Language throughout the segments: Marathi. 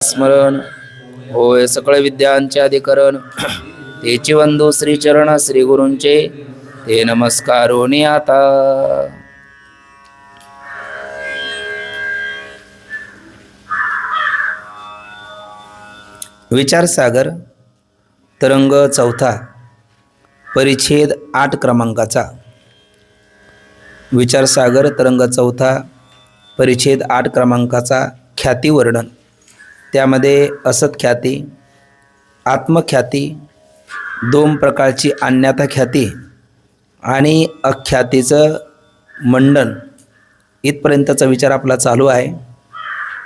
स्मरण होय सकळ विद्यांचे अधिकरण तेची वंदो श्रीचरण श्री गुरूंचे ते नमस्कारोनी आता. विचारसागर तरंग चौथा परिच्छेद 8 क्रमांकाचा. विचारसागर तरंग चौथा परिच्छेद 8 क्रमांकाचा ख्याती वर्णन. त्यामध्ये असत ख्याती, आत्मख्याती, 2 प्रकारची अन्यथा ख्याती आणि अख्यातीचं मंडन इथपर्यंतचा विचार आपला चालू आहे.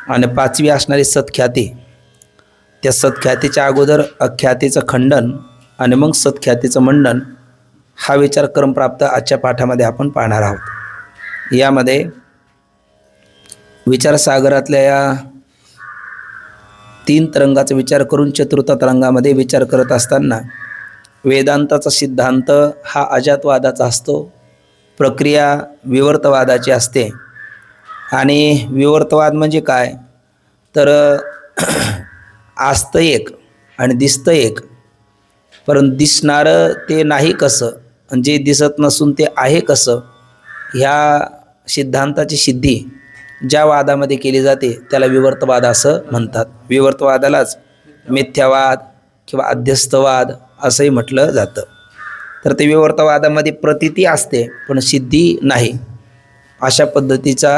आणि 5वी असणारी सत्ख्याती, त्या सत्ख्यातीच्या अगोदर अख्यातीचं खंडन आणि मग सत्ख्यातीचं मंडन हा विचार क्रमप्राप्त आजच्या पाठामध्ये आपण पाहणार आहोत. यामध्ये विचारसागरातल्या या 3 तरंगाचा विचार करून चतुर्थ तरंगामध्ये विचार करत असताना वेदांताचा सिद्धांत हा अजातवादाचा असतो, प्रक्रिया विवर्तवादाची असते. आणि विवर्तवाद म्हणजे काय तर असतं एक आणि दिसतं एक, परंतु दिसणारं ते नाही कसं आणि जे दिसत नसून ते आहे कसं, ह्या सिद्धांताची सिद्धी ज्या वादामध्ये केली जाते त्याला विवर्तवाद असं म्हणतात. विवर्तवादालाच मिथ्यावाद किंवा अध्यस्तवाद असंही म्हटलं जातं. तर ते विवर्तवादामध्ये प्रतीती असते पण सिद्धी नाही, अशा पद्धतीचा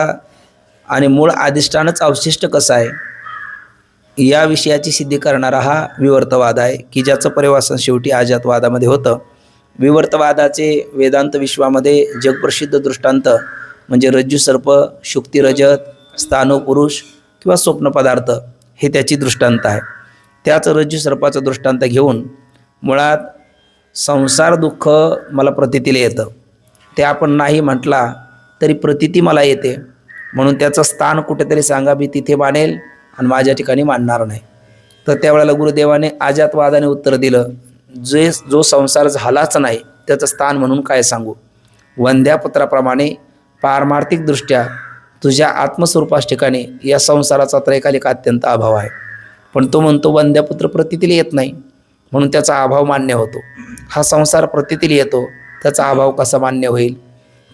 आणि मूळ अधिष्ठानच अवशिष्ट कसं आहे या विषयाची सिद्धी करणारा हा विवर्तवाद आहे, की ज्याचं परिवासन शेवटी अजातवादामध्ये होतं. विवर्तवादाचे वेदांत विश्वामध्ये जगप्रसिद्ध दृष्टांत म्हणजे रज्जू सर्प, शुक्ती रजत, स्थाणु पुरुष किंवा स्वप्न पदार्थ हे त्याची दृष्टांत आहे. त्याच रज्जू सर्पाचं दृष्टांत घेऊन मुळात संसार दुःख मला प्रतीतीला येतं, ते आपण नाही म्हटला तरी प्रतीती मला येते, म्हणून त्याचं स्थान कुठेतरी सांगा, मी तिथे मानेल आणि माझ्या ठिकाणी मानणार नाही. तर त्यावेळेला गुरुदेवाने अजातवादाने उत्तर दिलं, जो संसार झालाच नाही त्याचं स्थान म्हणून काय सांगू. वंध्यापुत्राप्रमाणे पारमार्थिकदृष्ट्या तुझ्या आत्मस्वरूपास ठिकाणी या संसाराचा त्रैकालिक अत्यंत अभाव आहे, पण तो म्हणतो वंध्यापुत्र प्रतीतीला येत नाही म्हणून त्याचा अभाव मान्य होतो. हा संसार प्रतीतीला येतो, त्याचा अभाव कसा मान्य होईल.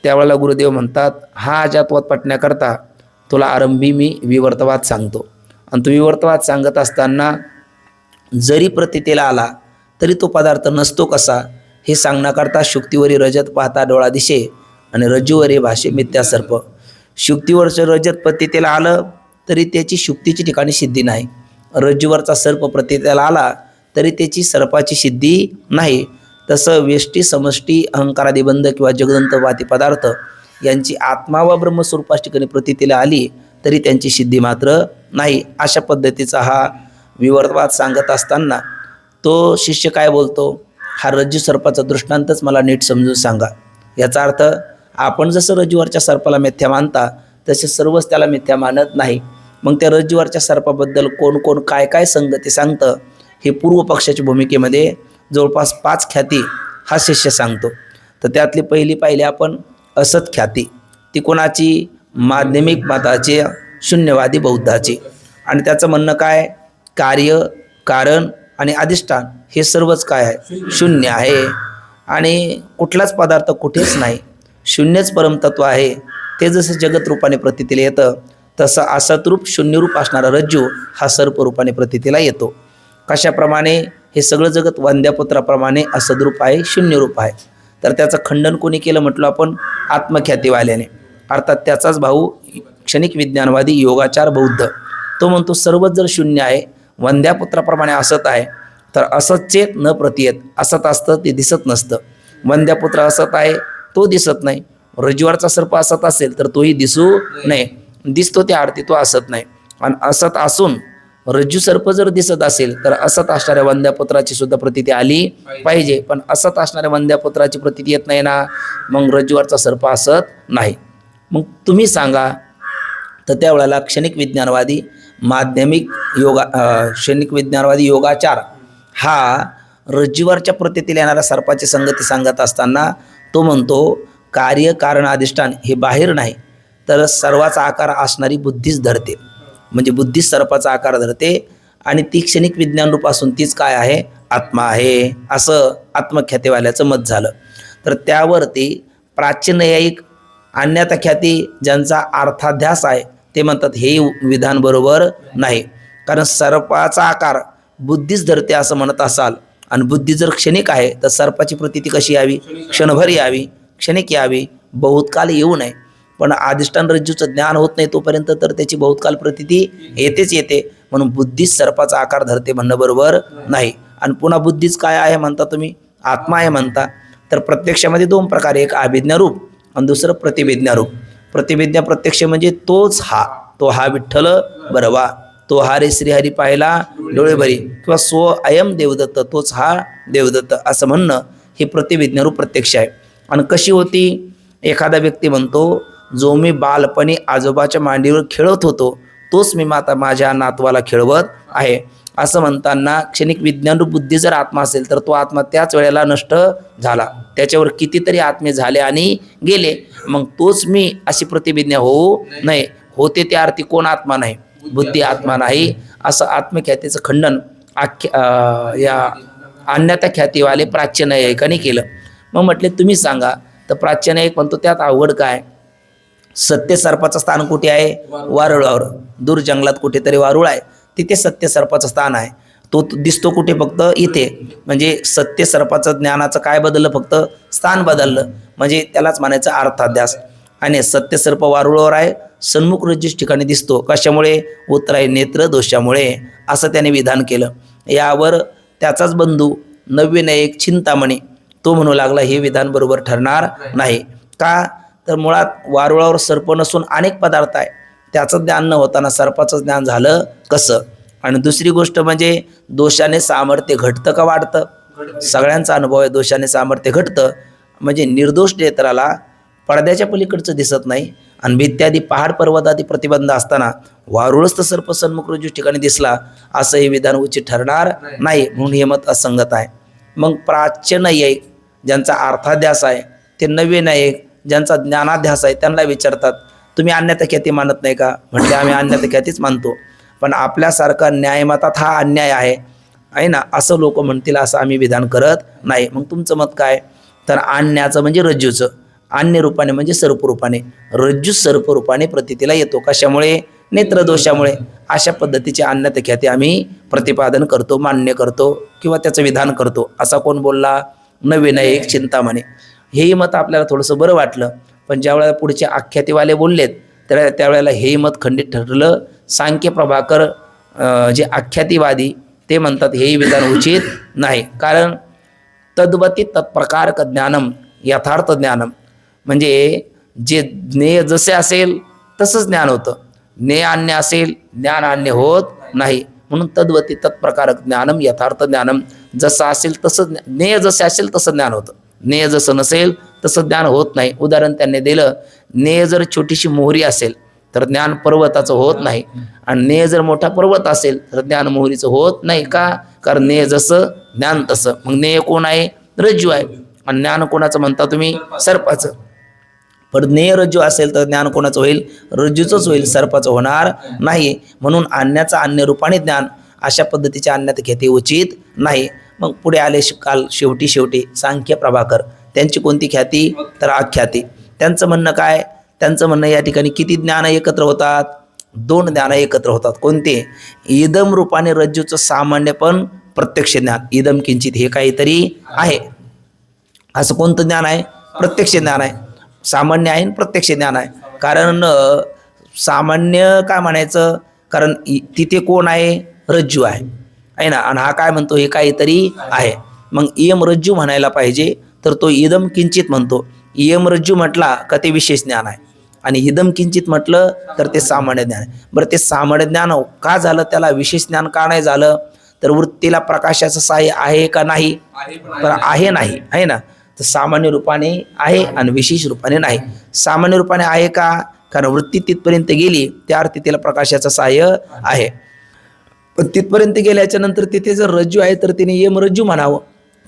त्यावेळेला गुरुदेव म्हणतात, हा अजातवाद पटण्याकरता तुला आरंभी मी विवर्तवाद सांगतो. आणि तो विवर्तवाद सांगत असताना जरी प्रतीतीला आला तरी तो पदार्थ नसतो कसा हे सांगण्याकरता शुक्तीवरी रजत पाहता डोळा दिशे आणि रज्जूवरी भाषे मिथ्या सर्प. शुक्तीवरचं रजत प्रतीतीला आलं तरी त्याची शुक्तीची ठिकाणी सिद्धी नाही, रज्जूवरचा सर्प प्रतीतीला आला तरी त्याची सर्पाची सिद्धी नाही. तसं व्यष्टी समष्टी अहंकारादिबंध किंवा जगदंतवादी पदार्थ यांची आत्मा व ब्रह्मस्वरूपास ठिकाणी प्रतीतीला आली तरी त्यांची सिद्धी मात्र नाही. अशा पद्धतीचा हा विवर्तवाद सांगत असताना तो शिष्य काय बोलतो, हा रज्जू सर्पाचा दृष्टांतच मला नीट समजून सांगा. याचा अर्थ आपण जसं रज्जूवरच्या सर्पाला मिथ्या मानता तसे सर्वच त्याला मिथ्या मानत नाही. मग त्या रज्जूवरच्या सर्पाबद्दल कोण कोण काय काय संगती सांगतं हे पूर्व पक्षाच्या भूमिकेमध्ये जवळपास 5 ख्याती हा शिष्य सांगतो. तर त्यातली पहिली पाहिली आपण असत ख्याती. ती कोणाची, माध्यमिक मताची शून्यवादी बौद्धाची. आणि त्याचं म्हणणं काय, कार्य कारण आणि अधिष्ठान हे सर्वच काय आहे, शून्य आहे आणि कुठलाच पदार्थ कुठेच नाही, शून्यच परमतत्व आहे. ते जसं जगत रूपाने प्रतीतीला येतं तसं असतरूप शून्यरूप असणारा रज्जू हा सर्परूपाने प्रतीतीला येतो. कशाप्रमाणे, हे सगळं जगत वंद्यापुत्राप्रमाणे असद्रूप आहे, शून्यरूप आहे. तर त्याचं खंडन कोणी केलं म्हटलं आपण, आत्मख्यातीवाल्याने, अर्थात त्याचाच भाऊ क्षणिक विज्ञानवादी योगाचार बौद्ध. तो म्हणतो सर्वच जर शून्य आहे, वंद्यापुत्राप्रमाणे असत आहे, तर असतचे न प्रतीयत, असत असतं ते दिसत नसतं. वंद्यापुत्र असत आहे तो दिसत नाही, रज्जूवरचा सर्प असत असेल तर तोही दिसू नये, दिसतो त्या अर्थी तो असत नाही. आणि असत असून रज्जू सर्प जर दिसत असेल तर असत असणाऱ्या वंद्यापुत्राची सुद्धा प्रतीती आली पाहिजे, पण असत असणाऱ्या वंद्यापुत्राची प्रतीती येत नाही ना, मग रज्जूवरचा सर्प असत नाही. मग तुम्ही सांगा. तर त्यावेळेला क्षणिक विज्ञानवादी क्षणिक विज्ञानवादी योगाचार हा रज्जूवरच्या प्रतीतीला येणाऱ्या सर्पाची संगती सांगत असताना तो म्हणतो कार्य कारण अधिष्ठान हे बाहेर नाही तर सर्वाचा आकार असणारी बुद्धीच धरते. म्हणजे बुद्धी सर्पाचा आकार धरते आणि ती क्षणिक विज्ञान रूप असून तीच काय आहे, आत्मा आहे, असं आत्मख्यातीवाल्याचं मत झालं. तर त्यावरती प्राच्यनैयायिक अन्यथा ख्याती ज्यांचा अर्थाध्यास आहे ते म्हणतात हे विधान बरोबर नाही, कारण सर्पाचा आकार बुद्धीच धरते असं म्हणत असाल आणि बुद्धी जर क्षणिक आहे तर सर्पाची प्रतीती कशी यावी, क्षणभर यावी, क्षणिक यावी, बहुतकाल येऊ नये. पण अधिष्ठान रज्जूचं ज्ञान होत नाही तोपर्यंत तर त्याची बहुतकाल प्रतीती येतेच येते, म्हणून बुद्धीच सर्पाचा आकार धरते म्हणणं बरोबर नाही. आणि पुन्हा बुद्धीच काय आहे म्हणता तुम्ही, आत्मा आहे म्हणता. तर प्रत्यक्षामध्ये दोन प्रकार, एक अभिज्ञारूप आणि दुसरं प्रतिभिज्ञारूप. प्रतिभिज्ञा प्रत्यक्ष म्हणजे तोच हा, तो हा विठ्ठल बरवा, तो हा रे श्रीहरी पाहिला डोळे भरी, किंवा स्व अयम देवदत्त, तोच हा देवदत्त असं म्हणणं हे प्रतिभिज्ञारूप प्रत्यक्ष आहे. आणि कशी होती, एखादा व्यक्ती म्हणतो जो मी बालपणी आजोबाच्या मांडीवर खेळत होतो तोच मी माझ्या नातवाला खेळवत आहे, असं म्हणताना क्षणिक विज्ञानरूप बुद्धी जर आत्मा असेल तर तो आत्मा त्याच वेळेला नष्ट झाला, त्याच्यावर कितीतरी आत्मे झाले आणि गेले, मग तोच मी अशी प्रतिभिज्ञा होऊ नये. होते त्या अर्थी कोण आत्मा नाही, बुद्धी आत्मा नाही, असं आत्मख्यातीचं खंडन या अन्यथा ख्यातीवाले प्राच्यनैयायिकांनी केलं. मग म्हटले तुम्ही सांगा, तर प्राच्यनैयायिक म्हणतो त्यात अवघड काय, सत्य सर्पाचं स्थान कुठे आहे, वारुळावर, दूर जंगलात कुठेतरी वारुळ आहे, तिथे सत्य सर्पाचं स्थान आहे. तो दिसतो कुठे, फक्त इथे. म्हणजे सत्य सर्पाचं ज्ञानाचं काय बदललं, फक्त स्थान बदललं, म्हणजे त्यालाच म्हणायचं अर्थाध्यास. आणि सत्य सर्प वारुळावर आहे, सन्मुख रज्जूच ठिकाणी दिसतो, कशामुळे, उत्तरायण नेत्र दोषामुळे, असं त्याने विधान केलं. यावर त्याचाच बंधू नव्यनैयायिक चिंतामणी तो म्हणू लागला हे विधान बरोबर ठरणार नाही. का, तर मुळात वारुळावर सर्प नसून अनेक पदार्थ आहे, त्याचं ज्ञान न होताना सर्पाचं ज्ञान झालं कसं. आणि दुसरी गोष्ट म्हणजे दोषाने सामर्थ्य घटतं का वाढतं, सगळ्यांचा अनुभव आहे दोषाने सामर्थ्य घटतं. म्हणजे निर्दोष नेत्राला पडद्याच्या पलीकडचं दिसत नाही आणि भित्यादी पहाड पर्वत आदी प्रतिबंध असताना वारुळच तर सर्प सन्मुख रज्जू ठिकाणी दिसला, असं हे विधान उचित ठरणार नाही, म्हणून हे मत असंगत आहे. मग प्राच्यनैयायिक ज्यांचा अर्थाध्यास आहे ते नव्यनैयायिक ज्यांचा ज्ञानाध्यास आहे त्यांना विचारतात तुम्ही अन्यथा ख्याती मानत नाही का. म्हटले आम्ही अन्यथा ख्यातीच मानतो, पण आपल्यासारखा न्यायमतात हा अन्याय आहे ना, असं लोक म्हणतील असं आम्ही विधान करत नाही. मग तुमचं मत काय, तर अन्याचं म्हणजे रज्जूचं, अन्य रूपाने म्हणजे सर्परूपाने, रज्जू सर्परूपाने प्रतीतीला येतो, कशामुळे, नेत्रदोषामुळे. अशा पद्धतीचे अन्यथा ख्याती आम्ही प्रतिपादन करतो, मान्य करतो किंवा त्याचं विधान करतो. असा कोण बोलला, नव्यनैयायिक चिंतामणी. हेही मत आपल्याला थोडंसं बरं वाटलं, पण ज्यावेळेला पुढचे आख्यातीवाले बोललेत त्यावेळेला हे मत खंडित ठरलं. सांख्य प्रभाकर जे आख्यातीवादी ते म्हणतात हेही विधान उचित नाही, कारण तद्वती तत्प्रकारक ज्ञानम यथार्थ ज्ञानम, म्हणजे जे ज्ञेय जसे असेल तसंच ज्ञान होतं, ज्ञेय अन्य असेल ज्ञान अन्य होत नाही. म्हणून तद्वती तत्प्रकारक ज्ञानम यथार्थ ज्ञानम, जसं असेल तसं ज्ञेय जसे असेल तसं ज्ञान होतं, ज्ञेय जसं नसेल तसं ज्ञान होत नाही. उदाहरण त्यांनी दिलं, ज्ञेय जर छोटीशी मोहरी असेल तर ज्ञान पर्वताचं होत नाही, आणि ज्ञेय जर मोठा पर्वत असेल तर ज्ञान मोहरीचं होत नाही. का, कारण ज्ञेय जसं ज्ञान तसं. मग ज्ञेय कोण आहे, रज्जू आहे, आणि ज्ञान कोणाचं म्हणता तुम्ही, सर्पाचं. पण ज्ञेय रज्जू असेल तर ज्ञान कोणाचं होईल, रज्जूचंच होईल, सर्पाचं होणार नाही. म्हणून अन्याचं अन्य रूपाने ज्ञान, अशा पद्धतीचे अन्यथा ख्याती उचित नाही. मग पुढे आले काल शेवटी सांख्य प्रभाकर, त्यांची कोणती ख्याती, तर आख्याती. त्यांचं म्हणणं काय, त्यांचं म्हणणं या ठिकाणी किती ज्ञान एकत्र होतात, दोन ज्ञान एकत्र होतात. कोणते, इदम रूपाने रज्जूचं सामान्य पण प्रत्यक्ष ज्ञान, इदम किंचित हे काहीतरी आहे, असं कोणतं ज्ञान आहे, प्रत्यक्ष ज्ञान आहे. सामान्य आहे आणि प्रत्यक्ष ज्ञान आहे. कारण सामान्य काय म्हणायचं, कारण तिथे कोण आहे, रज्जू आहे ना, आणि हा काय म्हणतो, हे काहीतरी आहे. मग इयम रज्जू म्हणायला पाहिजे, तर तो इदम किंचित म्हणतो. इयम रज्जू म्हटला का ते विशेष ज्ञान आहे, आणि इदम किंचित म्हटलं तर ते सामान्य ज्ञान आहे. बरं, ते सामान्य ज्ञान का झालं, त्याला विशेष ज्ञान का नाही झालं, तर वृत्तीला प्रकाशाचं सहाय्य आहे का नाही, तर आहे नाही, आहे ना. तर सामान्य रूपाने आहे आणि विशेष रूपाने नाही. सामान्य रूपाने आहे का, कारण वृत्ती तिथपर्यंत गेली त्या अर्थी तिला प्रकाशाचं सहाय्य आहे. पण तिथपर्यंत गेल्याच्या नंतर तिथे जर रज्जू आहे तर तिने यम रज्जू म्हणावं,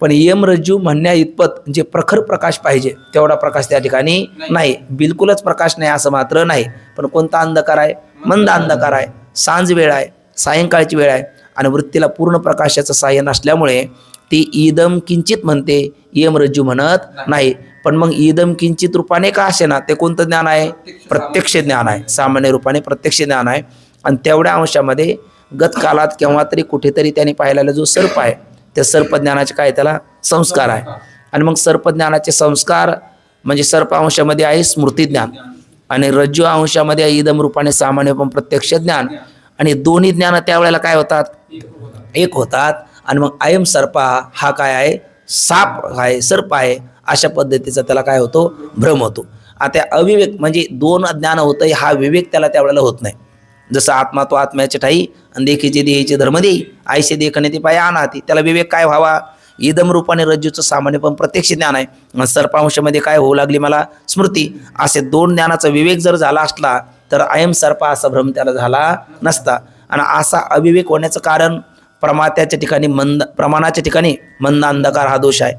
पण यम रज्जू म्हणण्या इतपत जे प्रखर प्रकाश पाहिजे तेवढा प्रकाश त्या ठिकाणी नाही, बिलकुलच प्रकाश नाही असं मात्र नाही. पण कोणता अंधकार आहे, मंद अंधकार आहे. सांज वेळ आहे, सायंकाळची वेळ आहे आणि वृत्तीला पूर्ण प्रकाशाचं साह्य नसल्यामुळे ती इदम किंचित म्हणते, यम रज्जू म्हणत नाही. पण मग इदम किंचित रूपाने का असेना ते कोणतं ज्ञान आहे? प्रत्यक्ष ज्ञान आहे. सामान्य रूपाने प्रत्यक्ष ज्ञान आहे. आणि तेवढ्या अंशामध्ये गतकालात केव्हा तरी कुठेतरी त्याने पाहिलेला जो सर्प आहे त्या सर्पज्ञानाचे काय त्याला संस्कार आहे. आणि मग सर्पज्ञानाचे संस्कार म्हणजे सर्प अंशामध्ये आहे स्मृतिज्ञान आणि रज्जू अंशामध्ये आहे इदम रूपाने सामान्य पण प्रत्यक्ष ज्ञान. आणि दोन्ही ज्ञान त्यावेळेला काय होतात? एक होतात. आणि मग अयम सर्पा हा काय आहे? साप आहे, सर्प आहे. अशा पद्धतीचा त्याला काय होतो? भ्रम होतो. आता अविवेक म्हणजे दोन ज्ञान होतं, हा विवेक त्याला त्यावेळेला होत नाही. जसं आत्मा तो आत्म्याच्या ठाई आणि देखीचे देहीचे धर्म देई आयशे देखणे ते पाय आणाती. त्याला विवेक काय व्हावा? इदम रूपाने रज्जूचं सामान्य पण प्रत्यक्ष ज्ञान आहे. सर्पांशामध्ये काय होऊ लागली मला? स्मृती. असे दोन ज्ञानाचा विवेक जर झाला असला तर अयम सर्पा असा भ्रम त्याला झाला नसता. आणि असा अविवेक होण्याचं कारण प्रमात्याच्या ठिकाणी प्रमाणाच्या ठिकाणी मंद अंधकार हा दोष आहे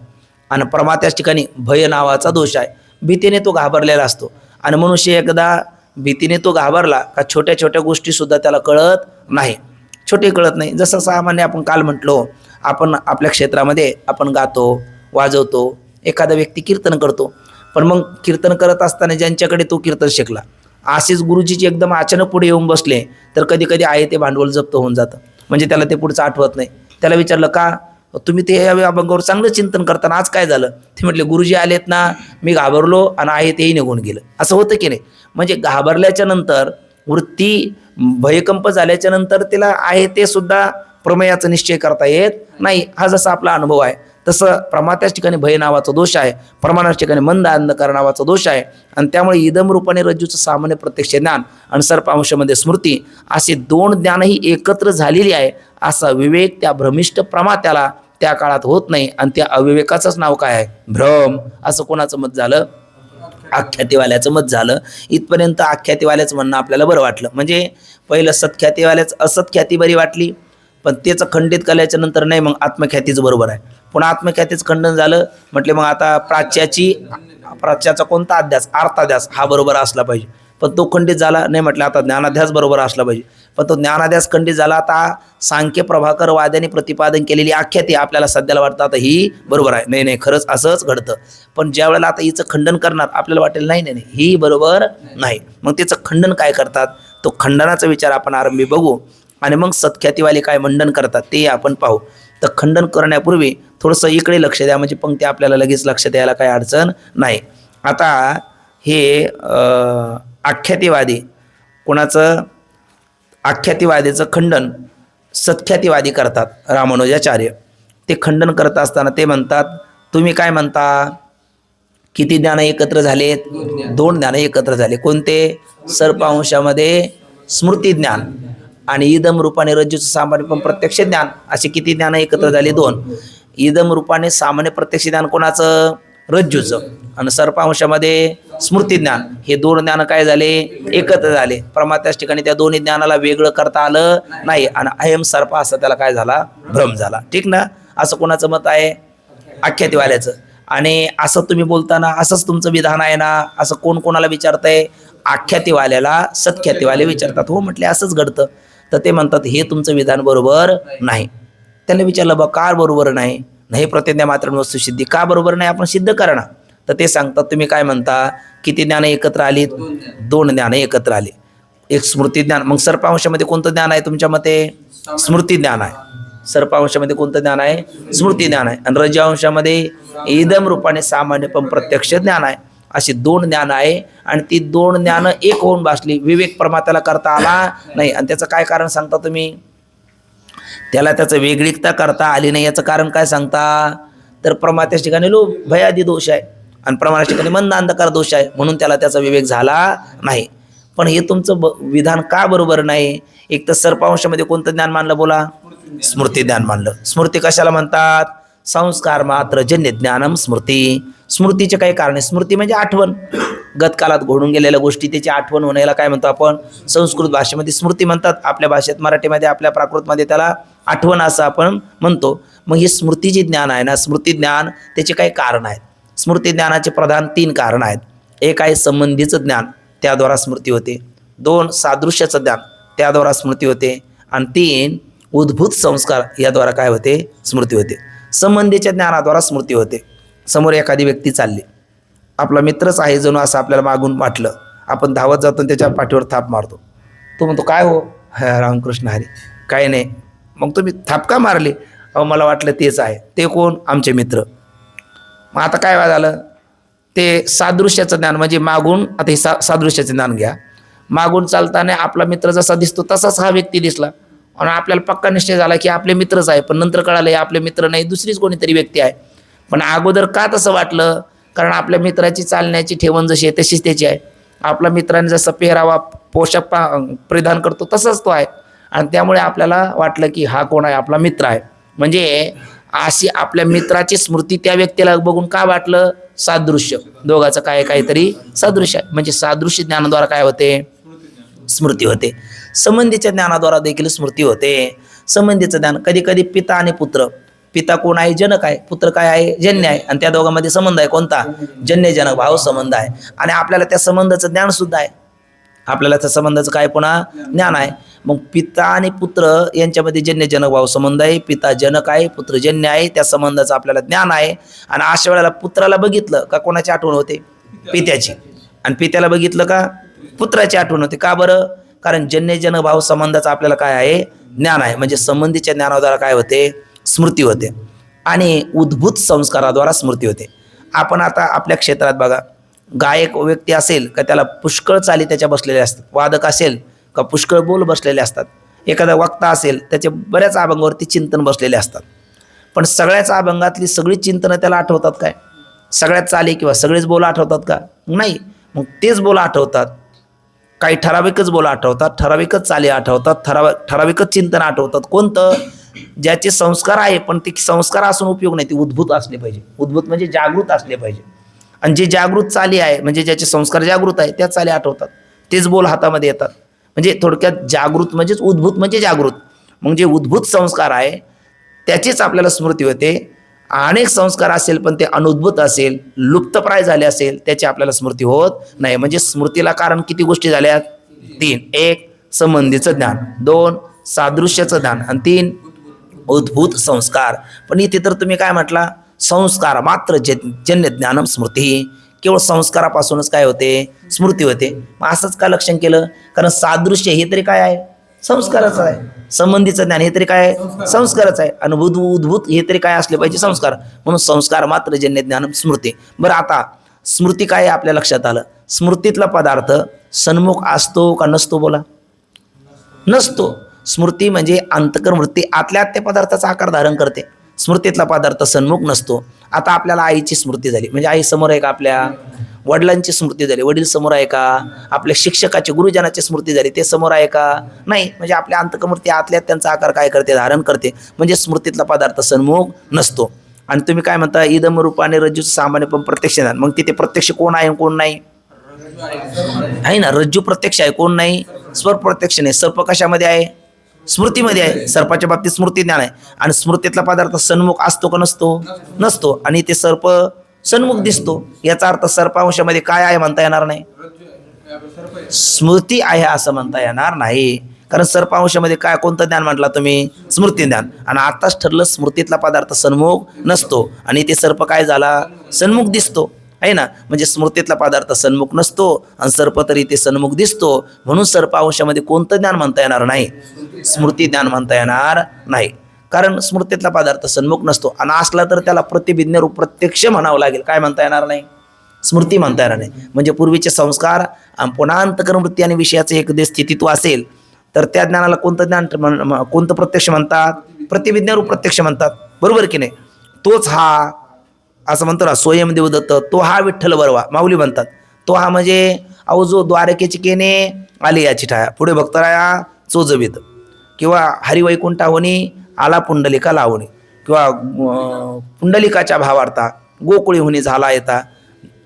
आणि प्रमात्याच्या ठिकाणी भय नावाचा दोष आहे. भीतीने तो घाबरलेला असतो आणि मनुष्य एकदा भीतीने तो घाबरला का छोट्या छोट्या गोष्टी सुद्धा त्याला कळत नाही, छोटे कळत नाही. जसं सामान्य आपण काल म्हटलो, आपण आपल्या क्षेत्रामध्ये आपण गातो वाजवतो, एखादा व्यक्ती कीर्तन करतो, पण मग कीर्तन करत असताना ज्यांच्याकडे तो कीर्तन शिकला असेच गुरुजीची एकदम अचानक पुढे येऊन बसले तर कधी कधी आहे ते भांडवल जप्त होऊन जातं. म्हणजे त्याला ते पुढचं आठवत नाही. त्याला विचारलं का तुम्ही ते या अभंगावर चांगलं चिंतन करताना आज काय झालं? ते म्हटले गुरुजी आलेत ना, मी घाबरलो आणि आहे तेही निघून गेलं. असं होतं की नाही? म्हणजे घाबरल्याच्या नंतर वृत्ती भयकंप झाल्याच्या नंतर तिला आहे ते सुद्धा प्रमेयाचा निश्चय करता येत नाही. हा जसा आपला अनुभव आहे तसं प्रमात्याच्या ठिकाणी भय नावाचा दोष आहे, प्रमाणाच्या ठिकाणी मंद अंधकार नावाचा दोष आहे. आणि त्यामुळे इदम रूपाने रज्जूचं सामान्य प्रत्यक्ष ज्ञान आणि सर्पांशामध्ये स्मृती असे दोन ज्ञानही एकत्र झालेली आहे. असा विवेक त्या भ्रमिष्ठ प्रमात्याला त्या काळात होत नाही आणि त्या अविवेकाचंच नाव काय आहे? भ्रम. असं कोणाचं मत झालं? आख्यातीवाल्याचं मत झालं. इथपर्यंत आख्यातीवाल्याचं म्हणणं आपल्याला बरं वाटलं. म्हणजे पहिलं सत्ख्यातीवाल्याचं असत्ख्याती बरी वाटली, पण त्याचं खंडित केल्याच्या नंतर नाही, मग आत्मख्यातीचं बरोबर आहे. पुन्हा आत्मख्यातीचं खंडन झालं म्हटले मग आता प्राच्याचा कोणता अध्यास? अर्थाध्यास हा बरोबर असला पाहिजे, पण तो खंडित झाला. नाही म्हटलं आता ज्ञानाध्यास बरोबर असला पाहिजे, पण तो ज्ञानाध्यास खंडित झाला. आता सांख्य प्रभाकर वाद्याने प्रतिपादन केलेली आख्याती आपल्याला सध्याला वाटतं आता ही बरोबर आहे. नाही नाही, खरंच असंच घडतं. पण ज्या वेळेला आता हिचं खंडन करणार आपल्याला वाटेल नाही नाही ही बरोबर नाही, मग त्याचं खंडन काय करतात? तो खंडनाचा विचार आपण आरंभी बघू आणि मग सत्ख्यातीवाले काय मंडन करतात ते आपण पाहू. तर खंडन करण्यापूर्वी थोडंसं इकडे लक्ष द्या, म्हणजे पंक्ती आपल्याला लगेच लक्ष द्यायला काही अडचण नाही. आता हे आख्यातीवादी कोणाचं? आख्यातीवादीचं खंडन सत्ख्यातीवादी करतात. रामानुजाचार्य ते खंडन करत असताना ते म्हणतात, तुम्ही काय म्हणता? किती ज्ञान एकत्र झालेत? दोन ज्ञान एकत्र झाले. कोणते? सर्पांशामध्ये स्मृती ज्ञान आणि इदम रूपाने रज्जूचं सामान्य पण प्रत्यक्ष ज्ञान. असे किती ज्ञान एकत्र झाले? दोन. इदम रूपाने सामान्य प्रत्यक्ष ज्ञान कोणाचं? रज्जूचं. आणि सर्पांशामध्ये स्मृती ज्ञान. हे दोन ज्ञान काय झाले? एकत्र झाले. प्रमात्याच्या ठिकाणी त्या दोन्ही ज्ञानाला वेगळं करता आलं नाही आणि अयम सर्प असा त्याला काय झाला? भ्रम झाला. ठीक ना? असं कोणाचं मत आहे? आख्यातीवाल्याचं. आणि असं तुम्ही बोलताना असंच तुमचं विधान आहे ना, असं कोण कोणाला विचारतंय? आख्यातीवाल्याला सत्ख्यातीवाले विचारतात. हो म्हटले असंच घडतं. तर ते म्हणतात हे तुमचं विधान बरोबर नाही. त्यांना विचारलं बा का बरोबर नाही? नाही प्रतिज्ञा मात्र वस्तुसिद्धी. का बरोबर नाही? आपण सिद्ध करा ना. तर ते सांगतात तुम्ही काय म्हणता? किती ज्ञान एकत्र आली? दोन ज्ञान एकत्र आले. एक स्मृती ज्ञान. मग सर्पांशामध्ये कोणतं ज्ञान आहे तुमच्या मते? स्मृती ज्ञान आहे. सर्पांशामध्ये कोणतं ज्ञान आहे? स्मृती ज्ञान आहे. आणि रजअंशामध्ये इदम रूपाने सामान्य पण प्रत्यक्ष ज्ञान आहे. अशी दोन ज्ञान आहे आणि ती दोन ज्ञान एक होऊन बसली. विवेक प्रमात्याला करता आला नाही. आणि त्याचं काय कारण सांगता तुम्ही? त्याला त्याचं वेगळीकता करता आली नाही. याचं कारण काय सांगता? तर प्रमात्याच्या ठिकाणी भयादी दोष आहे आणि प्रमाणाच्या ठिकाणी मंद अंधकार दोष आहे, म्हणून त्याला त्याचा विवेक झाला नाही. पण हे तुमचं विधान का बरोबर नाही? एक तर सर्पांशामध्ये कोणतं ज्ञान मानलं? बोला. स्मृती ज्ञान मानलं. स्मृती कशाला म्हणतात? संस्कार मात्र जन्य ज्ञानम स्मृती. स्मृतीचे काही कारण आहे. स्मृती म्हणजे आठवण. गतकालात घडून गेलेल्या गोष्टी त्याची आठवण होण्याला काय म्हणतो आपण? संस्कृत भाषेमध्ये स्मृती म्हणतात. आपल्या भाषेत मराठीमध्ये आपल्या प्राकृतमध्ये त्याला आठवण असं आपण म्हणतो. मग ही स्मृतीचे ज्ञान आहे ना, स्मृती ज्ञान त्याचे काही कारण आहेत. स्मृती ज्ञानाचे प्रधान 3 कारण आहेत. एक आहे संबंधीचं ज्ञान, त्याद्वारा स्मृती होते. 2 सादृश्याचं ज्ञान, त्याद्वारा स्मृती होते. आणि 3 उद्भूत संस्कार याद्वारा काय होते? स्मृती होते. संबंधीच्या ज्ञानाद्वारा स्मृती होते. समोर एखादी व्यक्ती चालली, आपला मित्रच आहे जणू असं आपल्याला मागून वाटलं, आपण धावत जातो आणि त्याच्या पाठीवर थाप मारतो. तो म्हणतो काय हो? रामकृष्ण हरी. काय नाही. मग तुम्ही थाप का मारली? अहो मला वाटलं तेच आहे. ते कोण? आमचे मित्र. मग आता काय झालं? ते सादृश्याचं ज्ञान म्हणजे मागून, आता हे सादृश्याचं ज्ञान घ्या. मागून चालताना आपला मित्र जसा दिसतो तसाच हा व्यक्ती दिसला आणि आपल्याला पक्का निश्चय झाला की आपले मित्रच आहे. पण नंतर कळालं हे आपले मित्र नाही, दुसरीच कोणीतरी व्यक्ती आहे. पण अगोदर का तसं वाटलं? कारण आपल्या मित्राची चालण्याची ठेवण जशी आहे तशीच त्याची आहे. आपल्या मित्राने जसा पेहरावा पोशाख परिधान करतो तसाच तो आहे आणि त्यामुळे आपल्याला वाटलं की हा कोण आहे? आपला मित्र आहे. म्हणजे अशी आपल्या मित्राची स्मृती त्या व्यक्तीला बघून का वाटलं? सादृश्य. दोघाचं काहीतरी सादृश्य आहे. म्हणजे सादृश्य ज्ञानाद्वारा काय होते? स्मृती होते. संबंधीच्या ज्ञानाद्वारा देखील स्मृती होते. संबंधीचं ज्ञान कधी कधी पिता आणि पुत्र. पिता कोण आहे? जनक आहे. पुत्र काय आहे? जन्य आहे. आणि त्या दोघांमध्ये संबंध आहे कोणता? जन्यजनक भाव संबंध आहे. आणि आपल्याला त्या संबंधाचं ज्ञान सुद्धा आहे. आपल्याला त्या संबंधाचं काय पुन्हा ज्ञान आहे. मग पिता आणि पुत्र यांच्यामध्ये जन्यजनक भाव संबंध आहे. पिता जनक आहे, पुत्र जन्य आहे. त्या संबंधाचं आपल्याला ज्ञान आहे. आणि अशा वेळेला पुत्राला बघितलं का कोणाची आठवण होते? पित्याची. आणि पित्याला बघितलं का पुत्राची आठवण होते. का बरं? कारण जन्यजनक भाव संबंधाचं आपल्याला काय आहे? ज्ञान आहे. म्हणजे संबंधीच्या ज्ञानाद्वारा काय होते? स्मृती होते. आणि उद्भूत संस्काराद्वारा स्मृती होते. आपण आता आपल्या क्षेत्रात बघा, गायक व्यक्ती असेल का त्याला पुष्कळ चाली त्याच्या बसलेल्या असतात. वादक असेल का पुष्कळ बोल बसलेले असतात. एखादा वक्ता असेल त्याच्या बऱ्याच अभंगावरती चिंतन बसलेले असतात. पण सगळ्याच अभंगातली सगळी चिंतनं त्याला आठवतात काय? सगळ्याच चाली किंवा सगळेच बोल आठवतात का? नाही. मग तेच बोल आठवतात. काही ठराविकच बोल आठवतात, ठराविकच चाली आठवतात, ठराविकच चिंतन आठवतात. कोणतं? ज्याचे संस्कार आहे पण ते संस्कार असून उपयोग नाही, ते उद्भूत असले पाहिजे. उद्भूत म्हणजे जागृत असले पाहिजे. आणि जे जागृत चाली आहे म्हणजे ज्याचे संस्कार जागृत आहे त्या चाली आठवतात, तेच बोल हातामध्ये येतात. म्हणजे थोडक्यात जागृत म्हणजेच उद्भूत म्हणजे जागृत. मग जे उद्भूत संस्कार आहे त्याचीच आपल्याला स्मृती होते. अनेक संस्कार असेल पण ते अनुद्भूत असेल, लुप्तप्राय झाले असेल, त्याची आपल्याला स्मृती होत नाही. म्हणजे स्मृतीला कारण किती गोष्टी झाल्यात? 3. 1 संबंधीचं ज्ञान, 2 सादृश्याचं ज्ञान आणि 3 उद्भूत संस्कार. पण इथे तर तुम्ही काय म्हटला? संस्कार मात्र जन्य ज्ञानम स्मृती. केवळ संस्कारापासूनच काय होते? स्मृती होते. मग असंच का लक्षण केलं? कारण सादृश्य हे तरी काय आहे? संस्कारच आहे. संबंधीचं ज्ञान हे तरी काय आहे? संस्कारच आहे. आणि उद्भूत हे तरी काय असले पाहिजे? संस्कार. म्हणून संस्कार मात्र जन्य ज्ञानम स्मृती. बरं, आता स्मृती काय आहे आपल्या लक्षात आलं. स्मृतीतला पदार्थ सन्मुख असतो का नसतो? बोला. नसतो. स्मृती म्हणजे अंतकर्म वृत्ती आतल्या आत त्या पदार्थाचा आकार धारण करते. स्मृतीतला पदार्थ सन्मुख नसतो. आता आपल्याला आईची स्मृती झाली म्हणजे आई समोर आहे का? आपल्या वडिलांची स्मृती झाली, वडील समोर आहे का? आपल्या शिक्षकाची गुरुजनाची स्मृती झाली, ते समोर आहे का? नाही. म्हणजे आपल्या अंतकमूर्ती आतल्यात त्यांचा आकार काय करते? धारण करते. म्हणजे स्मृतीतला पदार्थ सन्मुख नसतो. आणि तुम्ही काय म्हणता? इदम रूपाने रज्जू सामान्य पण प्रत्यक्ष ज्ञान. मग तिथे प्रत्यक्ष कोण आहे कोण नाही? आहे ना, रज्जू प्रत्यक्ष आहे, कोण नाही? स्वर प्रत्यक्ष नाही. सर्प कशामध्ये आहे? स्मृतीमध्ये आहे. सर्पाच्या बाबतीत स्मृती ज्ञान आहे. आणि स्मृतीतला पदार्थ सन्मुख असतो का नसतो? नसतो. आणि ते सर्प सन्मुख दिसतो. याचा अर्थ सर्पांशामध्ये काय आहे म्हणता येणार नाही. स्मृती आहे असं म्हणता येणार नाही. कारण सर्पांशामध्ये काय कोणतं ज्ञान म्हटला तुम्ही? स्मृती ज्ञान. आणि आताच ठरलं स्मृतीतला पदार्थ सन्मुख नसतो आणि ते सर्प काय झाला? सन्मुख दिसतो आहे ना. म्हणजे स्मृतीतला पदार्थ सन्मुख नसतो आणि सर्प तरी ते सन्मुख दिसतो. म्हणून सर्पांशामध्ये कोणतं ज्ञान म्हणता येणार नाही? स्मृती ज्ञान म्हणता येणार नाही. कारण स्मृतीतला पदार्थ सन्मुख नसतो आणि असला तर त्याला प्रतिभिज्ञ रूप प्रत्यक्ष म्हणावं लागेल. काय म्हणता येणार नाही? स्मृती म्हणता येणार नाही. म्हणजे पूर्वीचे संस्कार पुन्हा अंतकर्म वृत्ती आणि विषयाचं एक स्थितित्व असेल तर त्या ज्ञानाला कोणतं ज्ञान कोणतं प्रत्यक्ष म्हणतात? प्रतिभिज्ञ रूप प्रत्यक्ष म्हणतात. बरोबर की नाही? तोच हा असं म्हणतो ना, स्वयंदेव दत्त, तो हा विठ्ठल बरवा माऊली म्हणतात. तो हा म्हणजे अहो जो द्वारकेची केने आली याची ठाया, पुढे भक्तराया चोजवीत, किंवा हरिवैकुंठावनी आला पुंडलिका लावणी, किंवा पुंडलिकाच्या भावार्था गोकुळी हुनी झाला येता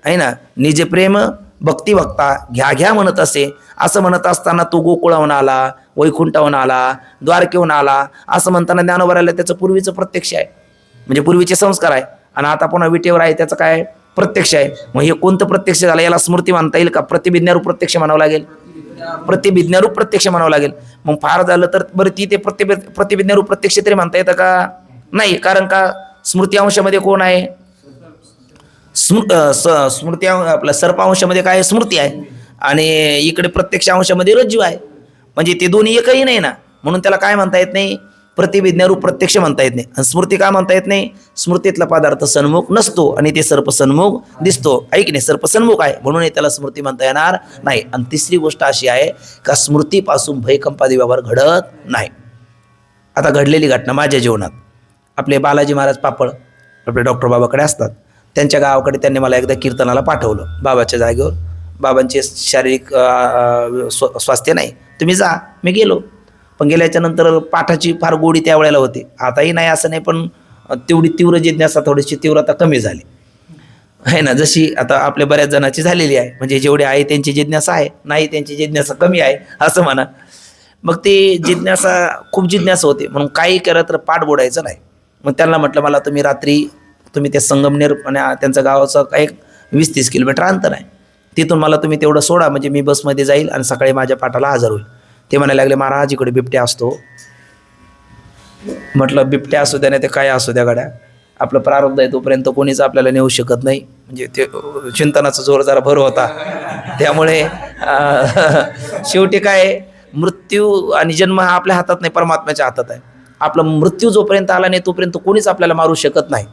आहे ना. निजे प्रेम भक्ती भक्ता घ्या घ्या म्हणत असे. असं म्हणत असताना तो गोकुळाहून आला, वैकुंठाहून आला, द्वारकेहून आला असं म्हणताना ज्ञानोबराला त्याचं पूर्वीचं प्रत्यक्ष आहे म्हणजे पूर्वीचे संस्कार आहे. आणि आता पुन्हा विटेवर आहे त्याचं काय? प्रत्यक्ष आहे. मग हे कोणतं प्रत्यक्ष झालं? याला स्मृती म्हणता येईल का? प्रतिभिज्ञारूप प्रत्यक्ष म्हणावं लागेल. प्रतिभिज्ञारूप प्रत्यक्ष म्हणावं लागेल. मग फार झालं तर बरं ती ते प्रतिभिज्ञारूप प्रत्यक्ष तरी म्हणता येतं का? नाही. कारण का स्मृती अंशामध्ये कोण आहे? स्मृती आपला सर्पांशामध्ये काय स्मृती आहे आणि इकडे प्रत्यक्ष अंशामध्ये रज्जू आहे. म्हणजे ते दोन्ही एकही नाही ना. म्हणून त्याला काय म्हणता येत नाही? प्रतिभिज्ञारूप प्रत्यक्ष म्हणता येत नाही. आणि स्मृती का म्हणता येत नाही? स्मृतीतला पदार्थ सन्मुख नसतो आणि ते सर्प सन्मुख दिसतो. ऐक नाही, सर्प सन्मुख आहे म्हणून त्याला स्मृती म्हणता येणार नाही. आणि तिसरी गोष्ट अशी आहे का स्मृतीपासून भयकंपादी व्यवहार घडत नाही. आता घडलेली घटना माझ्या जीवनात, आपले बालाजी महाराज पापळ आपले डॉक्टर बाबाकडे असतात, त्यांच्या गावाकडे त्यांनी मला एकदा कीर्तनाला पाठवलं. बाबाच्या जागेवर बाबांचे शारीरिक स्वास्थ्य नाही, तुम्ही जा. मी गेलो. पण गेल्याच्या नंतर पाठाची फार गोडी त्यावेळेला होती. आताही नाही असं नाही, पण तेवढी तीव्र जिज्ञासा थोडीशी तीव्रता कमी झाली आहे ना. जशी आता आपल्या बऱ्याच जणांची झालेली आहे. म्हणजे जेवढे आहे त्यांची जिज्ञासा आहे, नाही त्यांची जिज्ञासा कमी आहे असं म्हणा. मग ते जिज्ञासा खूप जिज्ञासा होते म्हणून काही केलं तर पाठ बोडायचं नाही. मग त्यांना म्हटलं मला तुम्ही रात्री तुम्ही ते संगमनेर आणि त्यांचं गावाचं काही 20-30 किलोमीटर अंतर आहे, तिथून मला तुम्ही तेवढं सोडा म्हणजे मी बसमध्ये जाईल आणि सकाळी माझ्या पाठाला हजर होईल. ते म्हणायला लागले महाराज इकडे बिबट्या असतो. म्हटलं बिबट्या असू द्या नाही ते काय असू द्या गाड्या, आपलं प्रारब्ध आहे तोपर्यंत कोणीच आपल्याला नेऊ शकत नाही. म्हणजे ते चिंतनाचा जोर जरा भर होता. त्यामुळे शेवटी काय मृत्यू आणि जन्म हा आपल्या हातात नाही, परमात्म्याच्या हातात आहे. आपला मृत्यू जोपर्यंत आला नाही तोपर्यंत कोणीच आपल्याला मारू शकत नाही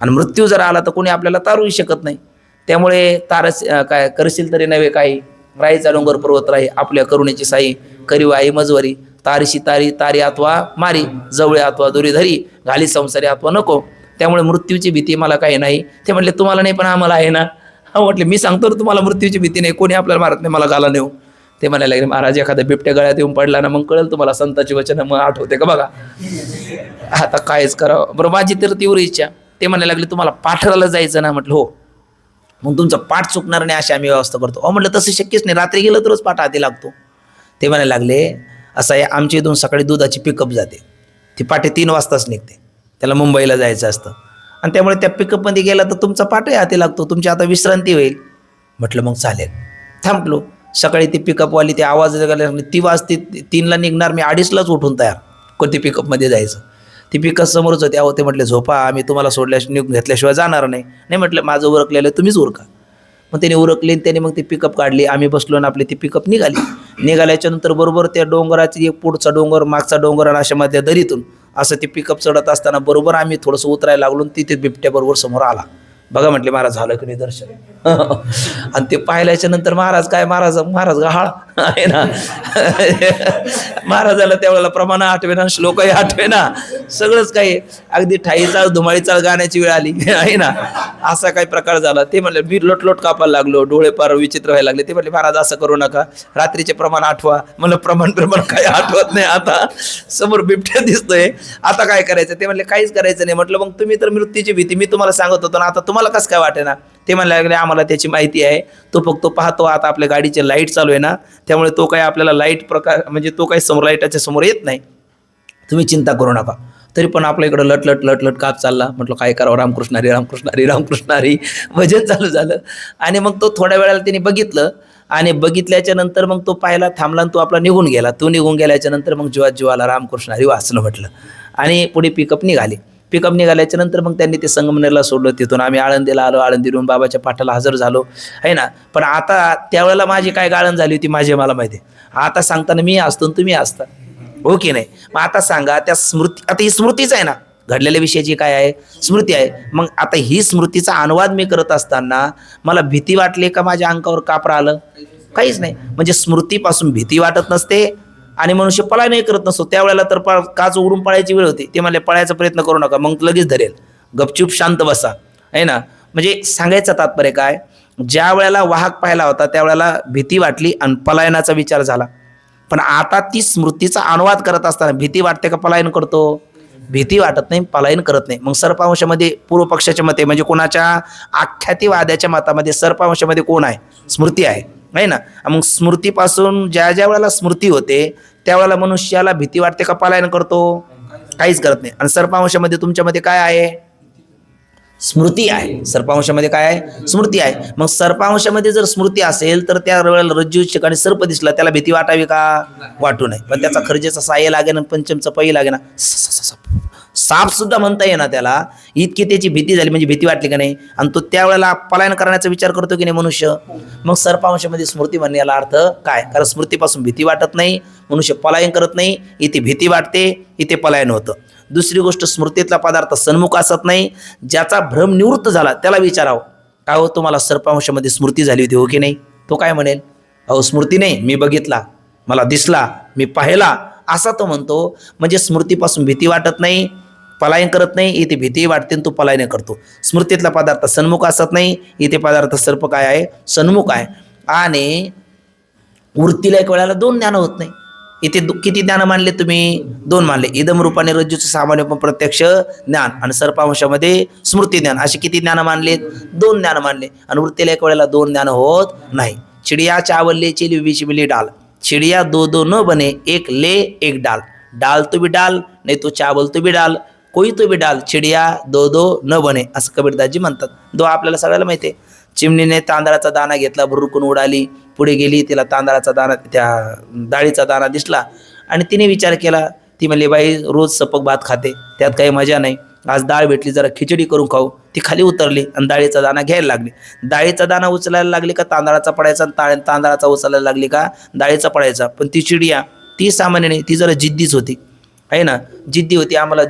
आणि मृत्यू जर आला तर कोणी आपल्याला तारूही शकत नाही. त्यामुळे काय करशील तरी नव्हे काही, राईचा डोंगर पर्वत राही आपल्या करुणेची साई, करीव आई मजवरी, तारीशी तारी तारी अथवा मारी, जवळे अथवा दुरी धरी, घाली संसारी अथवा नको. त्यामुळे मृत्यूची भीती मला काही नाही. ते म्हटले तुम्हाला नाही पण आम्हाला आहे ना. हा म्हटले मी सांगतो तुम्हाला मृत्यूची भीती नाही, कोणी आपल्याला मारत नाही, मला घाला नेऊ. ते म्हणायला लागले महाराज एखादा बिबट्या गळ्यात येऊन पडला ना मग कळेल तुम्हाला संताची वचन मग आठवते का बघा. आता कायच करावं. बरं माझी तर तीव्र इच्छा. ते म्हणायला लागले तुम्हाला पाठराला जायचं ना. म्हटलं हो. मग तुमचा पाठ चुकणार नाही अशी आम्ही व्यवस्था करतो. अहो म्हटलं तसं शक्यच नाही, रात्री गेलं तरच पाठ हाती लागतो. ते म्हणायला लागले असं आहे आमच्या इथून सकाळी दुधाची पिकअप जाते, ती पाटे 3 वाजताच निघते, त्याला मुंबईला जायचं असतं आणि त्यामुळे त्या पिकअपमध्ये गेला तर तुमचा पाठही हाती लागतो, तुमची आता विश्रांती होईल. म्हटलं मग चालेल. थांबलो. सकाळी ती पिकअपवाली ते आवाज ती वाजते 3ला निघणार, मी 2:30लाच उठून तयार कोणती पिकअपमध्ये जायचं. ती पिकअप समोरच होते. अहो ते म्हटले झोपा, आम्ही तुम्हाला निघून घेतल्याशिवाय जाणार नाही. नाही म्हटलं माझं उरकलेलं तुम्हीच उरका. मग त्याने उरकले, त्याने मग ती पिकअप काढली, आम्ही बसलो आणि आपली ती पिकअप निघाली. निघाल्याच्या नंतर बरोबर त्या डोंगराची एक पुढचा डोंगर मागचा डोंगर आणि अशा मध्ये दरीतून असं ती पिकअप चढत असताना बरोबर आम्ही थोडंसं उतरायला लागलो, तिथे बिबट्या बरोबर समोर आला. बघा म्हटले महाराज झालं की नाही दर्शन. आणि ते पाहिल्याच्या नंतर महाराज काय महाराज गहाळ आहे ना. महाराजाला त्यावेळेला प्रमाण आठवेना, श्लोकही आठवेना, सगळंच काही अगदी ठाई चाळ धुमाळी चाळ गाण्याची वेळ आली आहे ना. असा काही प्रकार झाला. ते म्हणले मी लोटलोट कापायला लागलो, डोळे पार विचित्र व्हायला लागले. ते म्हणले महाराज असं करू नका, रात्रीचे प्रमाण आठवा. मला प्रमाण काही आठवत नाही, आता समोर बिबट्या दिसतोय, आता काय करायचं. ते म्हणले काहीच करायचं नाही. म्हटलं मग तुम्ही तर मृत्यूची भीती मी तुम्हाला सांगत होतो ना, आता तुम्हाला कसं काय वाटे ना. ते म्हणायला लागले आम्हाला त्याची माहिती आहे, तो फक्त पाहतो. आता आपल्या गाडीचे लाईट चालू आहे ना, त्यामुळे तो काही आपल्याला लाईट प्रकार म्हणजे तो काही समोर लाईटाच्या समोर येत नाही, तुम्ही चिंता करू नका. तरी पण आपल्या इकडं लटलट काप चालला. म्हटलं काय करावं, रामकृष्ण हरी रामकृष्ण हरी रामकृष्ण हरी भजन चालू झालं. आणि मग तो थोड्या वेळाला त्याने बघितलं आणि बघितल्याच्या नंतर मग तो पाहायला थांबला आणि तो आपला निघून गेला. तो निघून गेल्याच्या नंतर मग जीवाला रामकृष्ण हरी वाचलं म्हटलं. आणि पुढे पिकअप निघाली. पिकअप निघाल्याच्या नंतर मग त्यांनी ते संगमनेरला सोडलं. तिथून आम्ही आळंदीला आलो, आळंदीवरून बाबाच्या पाठाला हजर झालो आहे ना. पण आता त्यावेळेला माझी काय गाळण झाली होती माझी मला माहिती आहे. आता सांगताना मी असतो तुम्ही असता, हो की नाही. मग आता सांगा त्या स्मृती, आता ही स्मृतीच आहे ना, घडलेल्या विषयाची काय आहे स्मृती आहे. मग आता ही स्मृतीचा अनुवाद मी करत असताना मला भीती वाटली का माझ्या अंगावर कापरा आलं? काहीच नाही. म्हणजे स्मृतीपासून भीती वाटत नसते आणि मनुष्य पळाय नाही करत नसतो. त्यावेळेला तर काच उडून पळायची वेळ होती. ते म्हणले पळायचा प्रयत्न करू नका, मग लगेच धरेल, गपचूप शांत बसा आहे ना. म्हणजे सांगायचं तात्पर्य काय, ज्या वेळेला वाहक पाहिला होता त्यावेळेला भीती वाटली आणि पलायनाचा विचार झाला. पण आता ती स्मृतीचा अनुवाद करत असताना भीती वाटते का पलायन करतो? भीती वाटत नाही, पलायन करत नाही. मग सर्पांशामध्ये पूर्व पक्षाच्या मते म्हणजे कोणाच्या आख्यातीवाद्याच्या मतामध्ये सर्पांशामध्ये कोण आहे? स्मृती आहे ना. मग स्मृतीपासून ज्या ज्या वेळेला स्मृती होते त्यावेळेला मनुष्याला भीती वाटते का पलायन करतो? काहीच करत नाही. आणि सर्पांशामध्ये तुमच्यामध्ये काय आहे? स्मृती आहे. सर्पांशामध्ये काय आहे? स्मृती आहे. मग सर्पांशामध्ये जर स्मृती असेल तर त्या वेळेला रज्जू ठिकाणी सर्प दिसला त्याला भीती वाटावी का? वाटू नये. पण त्याचा खर्जेचा साह्य लागे ना, पंचमचा पै लागे ना, साप सुद्धा म्हणता येईना त्याला, इतकी त्याची भीती झाली, म्हणजे भीती वाटली का नाही, आणि तो त्यावेळेला पलायन करण्याचा विचार करतो की नाही मनुष्य. मग सर्पांशामध्ये स्मृती म्हणण्याला अर्थ काय? कारण स्मृतीपासून भीती वाटत नाही, मनुष्य पलायन करत नाही, इथे भीती वाटते, इथे पलायन होतं. दुसरी गोष्ट, स्मृतीतला पदार्थ सन्मुख असत नाही. ज्याचा भ्रम निवृत्त झाला त्याला विचारावं, काय हो तुम्हाला सर्पांशामध्ये स्मृती झाली होती हो की नाही? तो काय म्हणेल? अहो स्मृती नाही, मी बघितला, मला दिसला, मी पाहिला, असा तो म्हणतो. म्हणजे स्मृतीपासून भीती वाटत नाही, पलायन करत नाही, इथे भीती वाटते तो पलायन करतो. स्मृतीतला पदार्थ सन्मुख असत नाही, इथे पदार्थ सर्प काय आहे? सन्मुख आहे. आणि वृत्तीला एक वेळेला दोन ज्ञान होत नाही. इथे किती ज्ञान मानले तुम्ही? दोन मानले. इदम रूपाने रज्जूचं सामान्य पण प्रत्यक्ष ज्ञान आणि सर्पांशामध्ये स्मृती ज्ञान, असे किती ज्ञान मानलेत? दोन ज्ञान मानले. आणि वृत्तीला एक वेळेला दोन ज्ञान होत नाही. चिडिया चावल्ले चिली विच मिली डाल, चिड़िया दो दो न बने, एक ले एक डाल, डाल तो भी डाल नहीं तो चावल तो भी डाल, कोई तो भी डाल, चिड़िया दो दो न बने, असं कबीरदासजी म्हणतात. दो आपल्याला सगळ्याला माहिती आहे. चिमणीने तांदळाचा दाणा घेतला, भुरकून उडाली, पुढे गेली, तिला तांदळाचा दाणा, त्या डाळीचा दाणा दिसला आणि तिने विचार केला. ती म्हणली बाई रोज सपक भात खाते, त्यात काही मजा नाही, आज डाळ भेटली, जरा खिचडी करून खाऊ. ती खाली उतरली आणि डाळीचा दाणा घ्यायला लागली. डाळीचा दाणा उचलायला लागली का तांदळाचा पडायचा, तांदळाचा उचलायला लागली का डाळीचा पडायचा. पण ती चिडिया ती सामान्य नाही, ती जरा जिद्दीच होती, आहे ना, जिद्दी होती. आम्हाला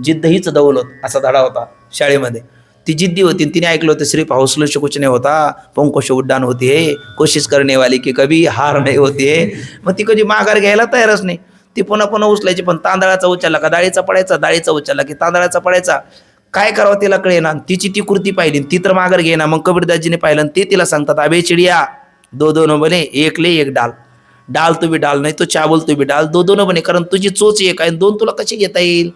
जिद्द हीच दौलत असा धडा होता शाळेमध्ये. ती जिद्दी होती. तिने ऐकलं होतं सिर्फ हौसले से कुछ नहीं होता, पंखों से उड्डाण होती है, कोशिश करने वाली की कभी हार नाही होती है. मग ती कधी माघार घ्यायला तयारच नाही. ती पुन्हा पुन्हा उचलायची, पण तांदळाचा उचलला का डाळीचा पडायचा, डाळीचा उचलला की तांदळाचा पडायचा. काय करावं तिला कळेना. तिची ती कृती पाहिली, ती तर माघार घेईना. मग कबीरदासजीने पाहिलं आणि ते तिला सांगतात, अबे चिडिया दो दो न बने, एक ले एक डाल, डाल तो भी डाल नाही तो चावल तो भी डाल, दो दो न बने. कारण तुझी चोच एक आहे, दोन तुला कशी घेता येईल.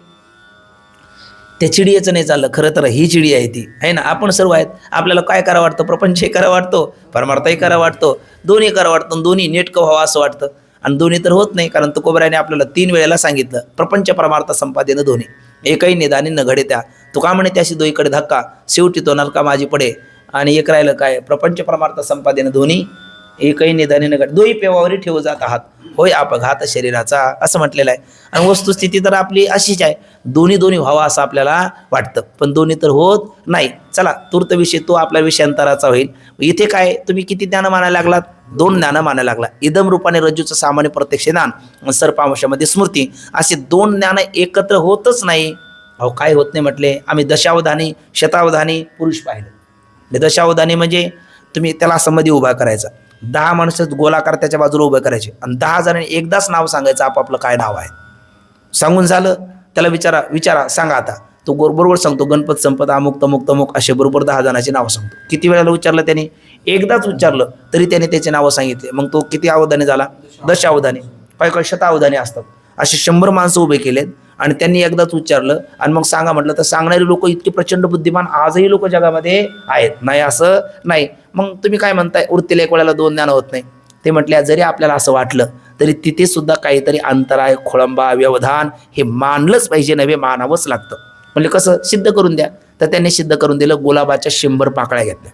त्या चिडियाचं नाही चाललं. खरं तर ही चिडिया आहे ती, आहे ना. आपण सर्व आहेत, आपल्याला काय करा वाटतं? प्रपंचही करा वाटतो, परमार्थही करा वाटतो, दोन्ही करा वाटतं, दोन्ही नेटकं व्हावं असं वाटतं. आणि दोन्ही तर होत नाही, कारण तुकोबराने आपल्याला 3 वेळेला सांगितलं, प्रपंच परमार्थ संपादन दोन्ही, एकही निदानी न घडे त्या. तुका म्हणे त्याशी दोईकडे धक्का, शेवटी तो नलका माझी पडे. आणि एक राहिलं काय? प्रपंच परमार्थ संपादन दोन्ही, एकही निदानी न घडे, दोही पेवावरी ठेवू जात आहात, होय अपघात शरीराचा, असं म्हटलेलं आहे. आणि वस्तुस्थिती तर आपली अशीच आहे, दोन्ही दोन्ही व्हावा असं आपल्याला वाटतं, पण दोन्ही तर होत नाही. चला, तूर्त विषय तो आपला विषयांतराचा होईल. इथे काय तुम्ही किती ज्ञान मानायला लागलात? 2 ज्ञान मानायला लागला. इदम रूपाने रज्जूचं सामान्य प्रत्यक्ष ज्ञान, सर्पांशामध्ये स्मृती, असे 2 ज्ञान एकत्र होतच नाही. अहो काय होत नाही म्हटले? आम्ही दशावधानी शतावधानी पुरुष पाहिले. दशावधानी म्हणजे तुम्ही त्याला असं मध्ये उभा करायचा, 10 माणसं गोलाकार त्याच्या बाजूला उभं करायचे आणि 10 जणांनी एकदाच नाव सांगायचं, आपापलं काय नाव आहे. सांगून झालं, त्याला विचारा सांगा आता. तो बरोबर सांगतो, गणपत संपत अमुक तमुक तमुक, असे बरोबर 10 जणांची नावं सांगतो. किती वेळेला विचारलं त्याने? एकदाच विचारलं तरी त्याने त्याचे नावं सांगितले. मग तो किती अवधानी झाला? दशावधानी. काही शतावधानी असतात. असे 100 माणसं उभे केलेत आणि त्यांनी एकदाच उच्चारलं आणि मग सांगा म्हटलं तर सांगणारे लोक इतके प्रचंड बुद्धिमान आजही लोक जगामध्ये आहेत, नाही असं नाही. मग तुम्ही काय म्हणताय वृत्तीला एक वेळेला 2 ज्ञान होत नाही? ते म्हटल्या जरी आपल्याला असं वाटलं तरी तिथे सुद्धा काहीतरी अंतराय, खोळंबा, व्यवधान हे मानलंच पाहिजे, नव्हे मानावंच लागतं. म्हणजे कसं? सिद्ध करून द्या. तर त्यांनी सिद्ध करून दिलं. गुलाबाच्या 100 पाकळ्या घेतल्या,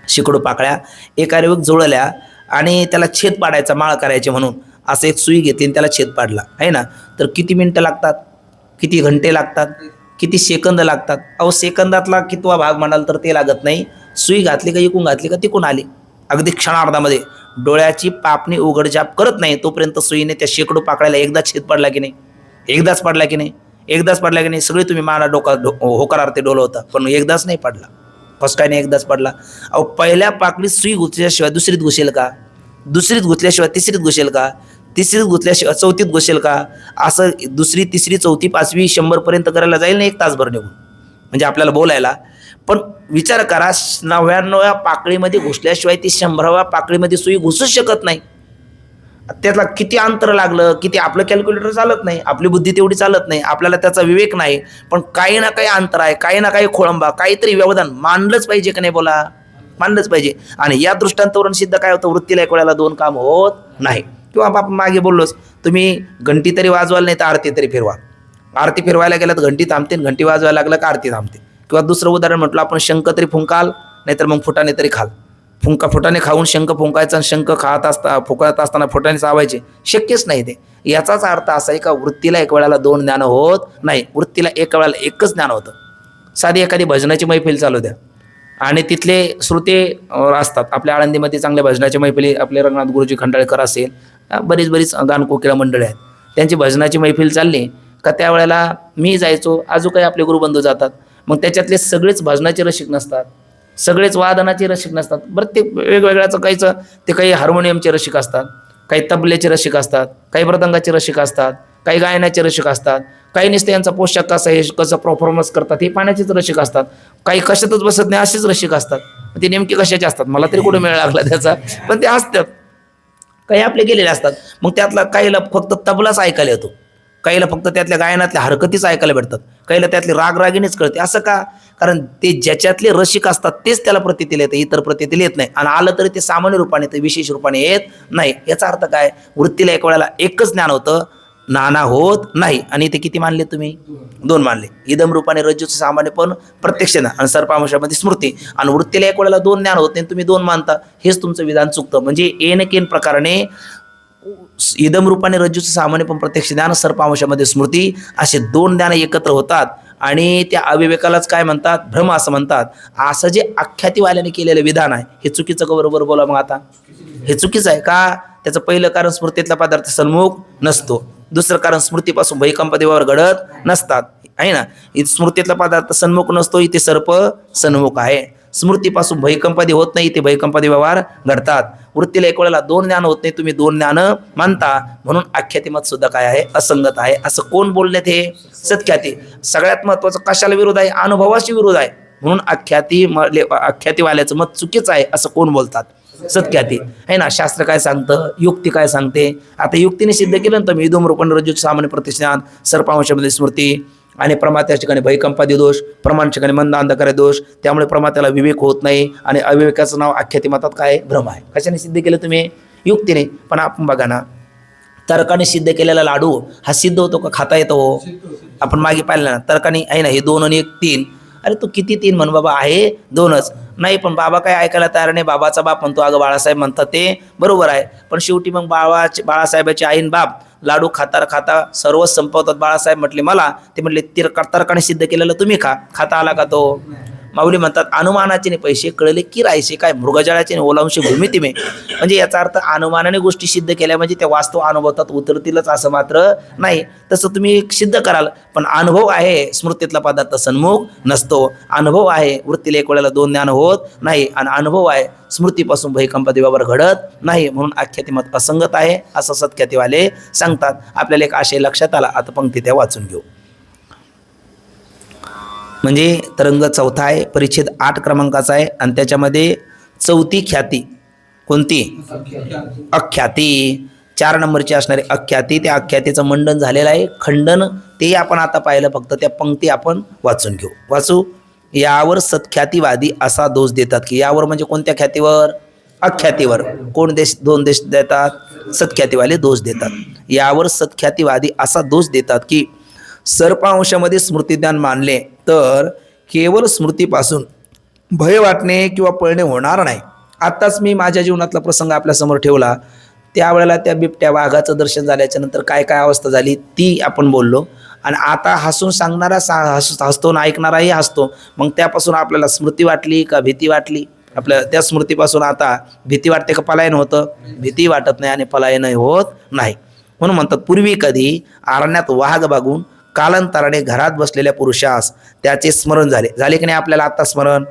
शेकडो पाकळ्या एका रेवक जोडल्या आणि त्याला छेद पाडायचा, माळ करायचे म्हणून असं एक सुई घेतली आणि त्याला छेद पाडला, आहे ना. तर किती मिनटं लागतात? किती घंटे लागतात? किती सेकंद लागतात? अहो सेकंदातला कितवा भाग म्हणाल तर ते लागत नाही. सुई घातली का इकून घातली का तिकून आली, अगदी क्षणार्धामध्ये. डोळ्याची पापणी उघडझाप करत नाही तोपर्यंत सुईने त्या शेकडो पाकळ्याला एकदा छेद पडला की नाही? एकदाच पडला की नाही? एकदाच पडला की नाही? सगळे तुम्ही माना होकारार्थी डोलवता, पण एकदाच नाही पडला. फर्स्ट टाइम एकदाच पडला. अहो पहिल्या पाकळीत सुई घुसल्याशिवाय दुसरीत घुसेल का? दुसरीत घुसल्याशिवाय तिसरीत घुसेल का? तिसरीत घुसल्याशिवाय चौथीत घुसेल का? असं दुसरी, तिसरी, चौथी, 5वी, 100पर्यंत करायला जाईल ना 1 तासभर निघून, म्हणजे आपल्याला बोलायला. पण विचार करा, 99व्या पाकळीमध्ये घुसल्याशिवाय ती 100व्या पाकळीमध्ये सुई घुसूच शकत नाही. त्यातला किती अंतर लागलं, किती आपलं कॅल्क्युलेटर चालत नाही, आपली बुद्धी तेवढी चालत नाही, आपल्याला त्याचा विवेक नाही. पण काही ना काही अंतर आहे, काही ना काही खोळंबा, काहीतरी व्यवधान मानलंच पाहिजे का नाही? बोला, मानलंच पाहिजे. आणि या दृष्टांतावरून सिद्ध काय होतं? वृत्तीला एक वेळेला 2 काम होत नाही. किंवा आपण मागे बोललोच, तुम्ही घंटी तरी वाजवाल नाही तर आरती तरी फिरवा. आरती फिरवायला गेलं तर घंटी थांबते, घंटी वाजवायला लागलं का आरती थांबते. किंवा दुसरं उदाहरण म्हटलं आपण, शंख तरी फुंकाल नाहीतर मग फुटाणे तरी खाल. फुटाणे खाऊन शंख फुंकायचा आणि शंख फुंकत असताना फुटाणे चावायचे, शक्यच नाही ते. याचाच अर्थ असा आहे का वृत्तीला एक वेळेला दोन ज्ञान होत नाही, वृत्तीला एक वेळेला एकच ज्ञान होतं. साधी एखादी भजनाची मैफिल चालू द्या आणि तिथले श्रोते असतात. आपल्या आळंदीमध्ये चांगल्या भजनाची मैफिली, आपले रंगनाथ गुरुजी खंडाळकर असेल, बरीच गानकोकिळा मंडळी आहेत, त्यांची भजनाची मैफिल चालली का त्यावेळेला मी जायचो, अजून काही आपले गुरुबंधू जातात. मग त्याच्यातले सगळेच भजनाचे रसिक नसतात, सगळेच वादनाचे रसिक नसतात. बरं ते वेगवेगळ्याचं काहीचं, ते काही हार्मोनियमचे रसिक असतात, काही तबल्याचे रसिक असतात, काही मृदंगाचे रसिक असतात, काही गायनाचे रसिक असतात, काही नुसते यांचा पोशाख कसा आहे, कसं परफॉर्मन्स करतात हे पाण्याचेच रसिक असतात, काही कशातच बसत नाही असेच रसिक असतात. ते नेमके कशाचे असतात मला तरी कुठे मेळ लागला त्याचा, पण ते असतात. काही आपले गेलेले असतात. मग त्यातला काहीला फक्त तबलाच ऐकायला येतो, काहीला फक्त त्यातल्या गायनातल्या हरकतीच ऐकायला भेटतात, काहीला त्यातली रागरागिणीच कळते. असं का? कारण ते ज्याच्यातले रसिक असतात तेच त्याला प्रतीतील येतं, इतर प्रतीतील येत नाही. आणि आलं तरी ते सामान्य रूपाने, ते विशेष रूपाने येत नाही. याचा अर्थ काय? वृत्तीला एक वेळेला एकच ज्ञान होतं, नाना होत नाही. आणि ते किती मानले तुम्ही? दोन मानले. इदम रूपाने रज्जूचं सामान्य पण प्रत्यक्ष ना, आणि सर्पांशामध्ये स्मृती. आणि वृत्तीला एक वेळेला दोन ज्ञान होत नाही, तुम्ही दोन मानता, हेच तुमचं विधान चुकतं. म्हणजे एन प्रकाराने इदम रूपाने रज्जूचं सामान्य पण प्रत्यक्ष ज्ञान, सर्पांशामध्ये स्मृती, असे दोन ज्ञान एकत्र होतात आणि त्या अविवेकालाच काय म्हणतात? भ्रम असं म्हणतात. असं जे आख्यातीवाल्याने केलेलं विधान आहे हे चुकीचं का बरोबर बोला मग आता? हे चुकीचं आहे का? त्याचं पहिलं कारण स्मृतीतला पदार्थ सन्मुख नसतो, दुसरं कारण स्मृतीपासून भयकंप देवावर घडत नसतात, आहे ना. इथे स्मृतीतला पदार्थ सन्मुख नसतो, इथे सर्प सन्मुख आहे. स्मृतीपासून भयकंपादी होत नाही, ते भयकंपादी व्यवहार घडतात. वृत्तीला एक वेळेला दोन ज्ञान होत नाही, तुम्ही दोन ज्ञान मानता, म्हणून आख्यातिमत सुद्धा काय आहे? असंगत आहे. असं कोण बोलले? ते सत्ख्याती. सगळ्यात महत्वाचं कशाला विरोध आहे? अनुभवाशी विरोध आहे. म्हणून आख्यातीवाल्याचं मत चुकीचं आहे असं कोण बोलतात? सत्ख्याती, आहे ना. शास्त्र काय सांगतं, युक्ती काय सांगते? आता युक्तीने सिद्ध केलं ना तुम्ही, इदम रूपाने रज्जूचं सामान्य प्रतिज्ञान, सर्पांशामध्ये स्मृती, आणि प्रमात्या ठिकाणी भयकंपादी दोष, प्रमाण ठिकाणी मंद अंधकारी दोष, त्यामुळे प्रमात्याला विवेक होत नाही. आणि अविवेकाचं नाव आख्यातिमतात काय? भ्रम आहे. कशाने सिद्ध केलं तुम्ही? युक्तीने. पण आपण बघा ना, तर्काने सिद्ध केलेला लाडू हा सिद्ध होतो का? खाता येतो? आपण मागे पाहिलं ना, तर्काने आहे ना, हे 2 आणि 1 3. अरे तू किती 3 म्हण बाबा, आहे 2च. नाही पण बाबा काय ऐकायला तयार नाही. बाबाचा बाप म्हणतो, अगं बाळासाहेब म्हणतात ते बरोबर आहे. पण शेवटी मग बाळासाहेबाची आईन बाप लाडू खाता सर्वच संपवतात. बाळासाहेब म्हटले मला, ते म्हटले तर्काने सिद्ध केलेलं तुम्ही खाता आला का तो? माऊली म्हणतात, अनुमानाचे पैसे कळले की राहायचे काय, मृगजळाचे ओलांशी भूमिती मे. म्हणजे याचा अर्थ अनुमानाने गोष्टी सिद्ध केल्या म्हणजे त्या वास्तव अनुभवतात उतरतीलच असं मात्र नाही. तसं तुम्ही सिद्ध कराल, पण अनुभव आहे स्मृतीतला पदार्थ सन्मुख नसतो. अनुभव आहे वृत्तीला एक वेळेला दोन ज्ञान होत नाही, आणि अनुभव आहे स्मृतीपासून भयकंपादी व्यवहार घडत नाही. म्हणून आख्यातिमत असंगत आहे असं सत्ख्यातीवाले सांगतात. आपल्याला एक आशय लक्षात आला. आता पंक्ती त्या वाचून घेऊ. म्हणजे तरंग 4 आहे, परिच्छेद 8 क्रमांकाचा आहे, आणि त्याच्यामध्ये 4थी ख्याती कोणती? अख्याती. 4 नंबरची असणारी अख्याती. त्या अख्यातीचं मंडन झालेलं आहे, खंडन ते आपण आता पाहिलं. फक्त त्या पंक्ती आपण वाचून घेऊ. वाचू. यावर सत्ख्यातीवादी असा दोष देतात की, यावर म्हणजे कोणत्या ख्यातीवर? अख्यातीवर. कोण दोन देश देतात? सत्ख्यातीवाले दोष देतात. यावर सत्ख्यातीवादी असा दोष देतात की, सर्पांशामध्ये स्मृतिज्ञान मानले तर केवळ स्मृतीपासून भय वाटणे किंवा पळणे होणार नाही. आत्ताच मी माझ्या जीवनातला प्रसंग आपल्यासमोर ठेवला. त्यावेळेला त्या बिबट्या वाघाचं दर्शन झाल्याच्या नंतर काय काय अवस्था झाली ती आपण बोललो. आणि आता हसून सांगणारा हसतो ना, ऐकणाराही हसतो. मग त्यापासून आपल्याला स्मृती वाटली का भीती वाटली? आपल्या त्या स्मृतीपासून आता भीती वाटते का पलायन होतं? भीती वाटत नाही आणि पलायनही होत नाही. म्हणून म्हणतात, पूर्वी कधी अरण्यात वाघ बघून कालांतराने घरात बसलेल्या पुरुषास त्याचे स्मरण झाले की नाही आपल्याला आता स्मरण?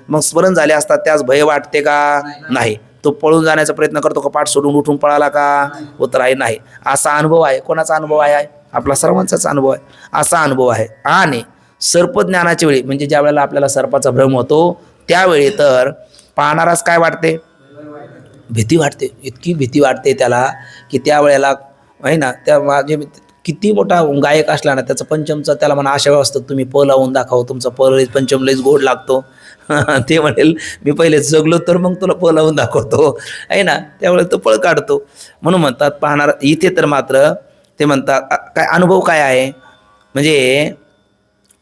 मग स्मरण झाले असतात त्यास भय वाटते का? नाही. तो पळून जाण्याचा प्रयत्न करतो का? पाठ सोडून उठून पळाला का? उत्तर आहे नाही. असा अनुभव आहे. कोणाचा अनुभव आहे? आपला सर्वांचाच अनुभव आहे. असा अनुभव आहे. आणि सर्पज्ञानाच्या वेळी म्हणजे ज्या वेळेला आपल्याला सर्पाचा भ्रम होतो त्यावेळी तर पाहणारास काय वाटते? भीती वाटते. इतकी भीती वाटते त्याला की त्यावेळेला आहे ना, त्या माझे किती मोठा गायक असला ना, त्याचं पंचमचं त्याला म्हणा अशा असतं, तुम्ही प लावून दाखव, तुमचा प पंचम लईच गोड लागतो. ते म्हणेल मी पहिले जगलो तर मग तुला प लावून दाखवतो, आहे ना. त्यावेळेस तो पळ काढतो. म्हणून म्हणतात पाहणार. इथे तर मात्र ते म्हणतात काय अनुभव काय आहे? म्हणजे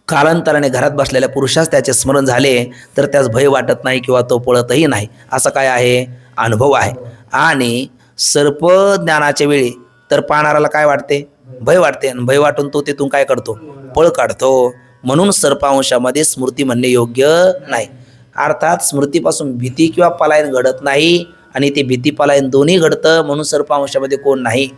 कालांतराने घरात बसलेल्या पुरुषास त्याचे स्मरण झाले तर त्यास भय वाटत नाही किंवा तो पळतही नाही. असा काय आहे? अनुभव आहे. आणि सर्प ज्ञानाच्या वेळी तर पाहणाऱ्याला काय वाटते? भय वाटते. आणि भय वाटून तो तिथून काय करतो? पळ काढतो. म्हणून सर्पांशामध्ये स्मृती म्हणणे योग्य नाही. अर्थात स्मृतीपासून भीती किंवा पलायन घडत नाही आणि ते भीती पलायन दोन्ही घडतं. म्हणून सर्पांशामध्ये कोण नाही?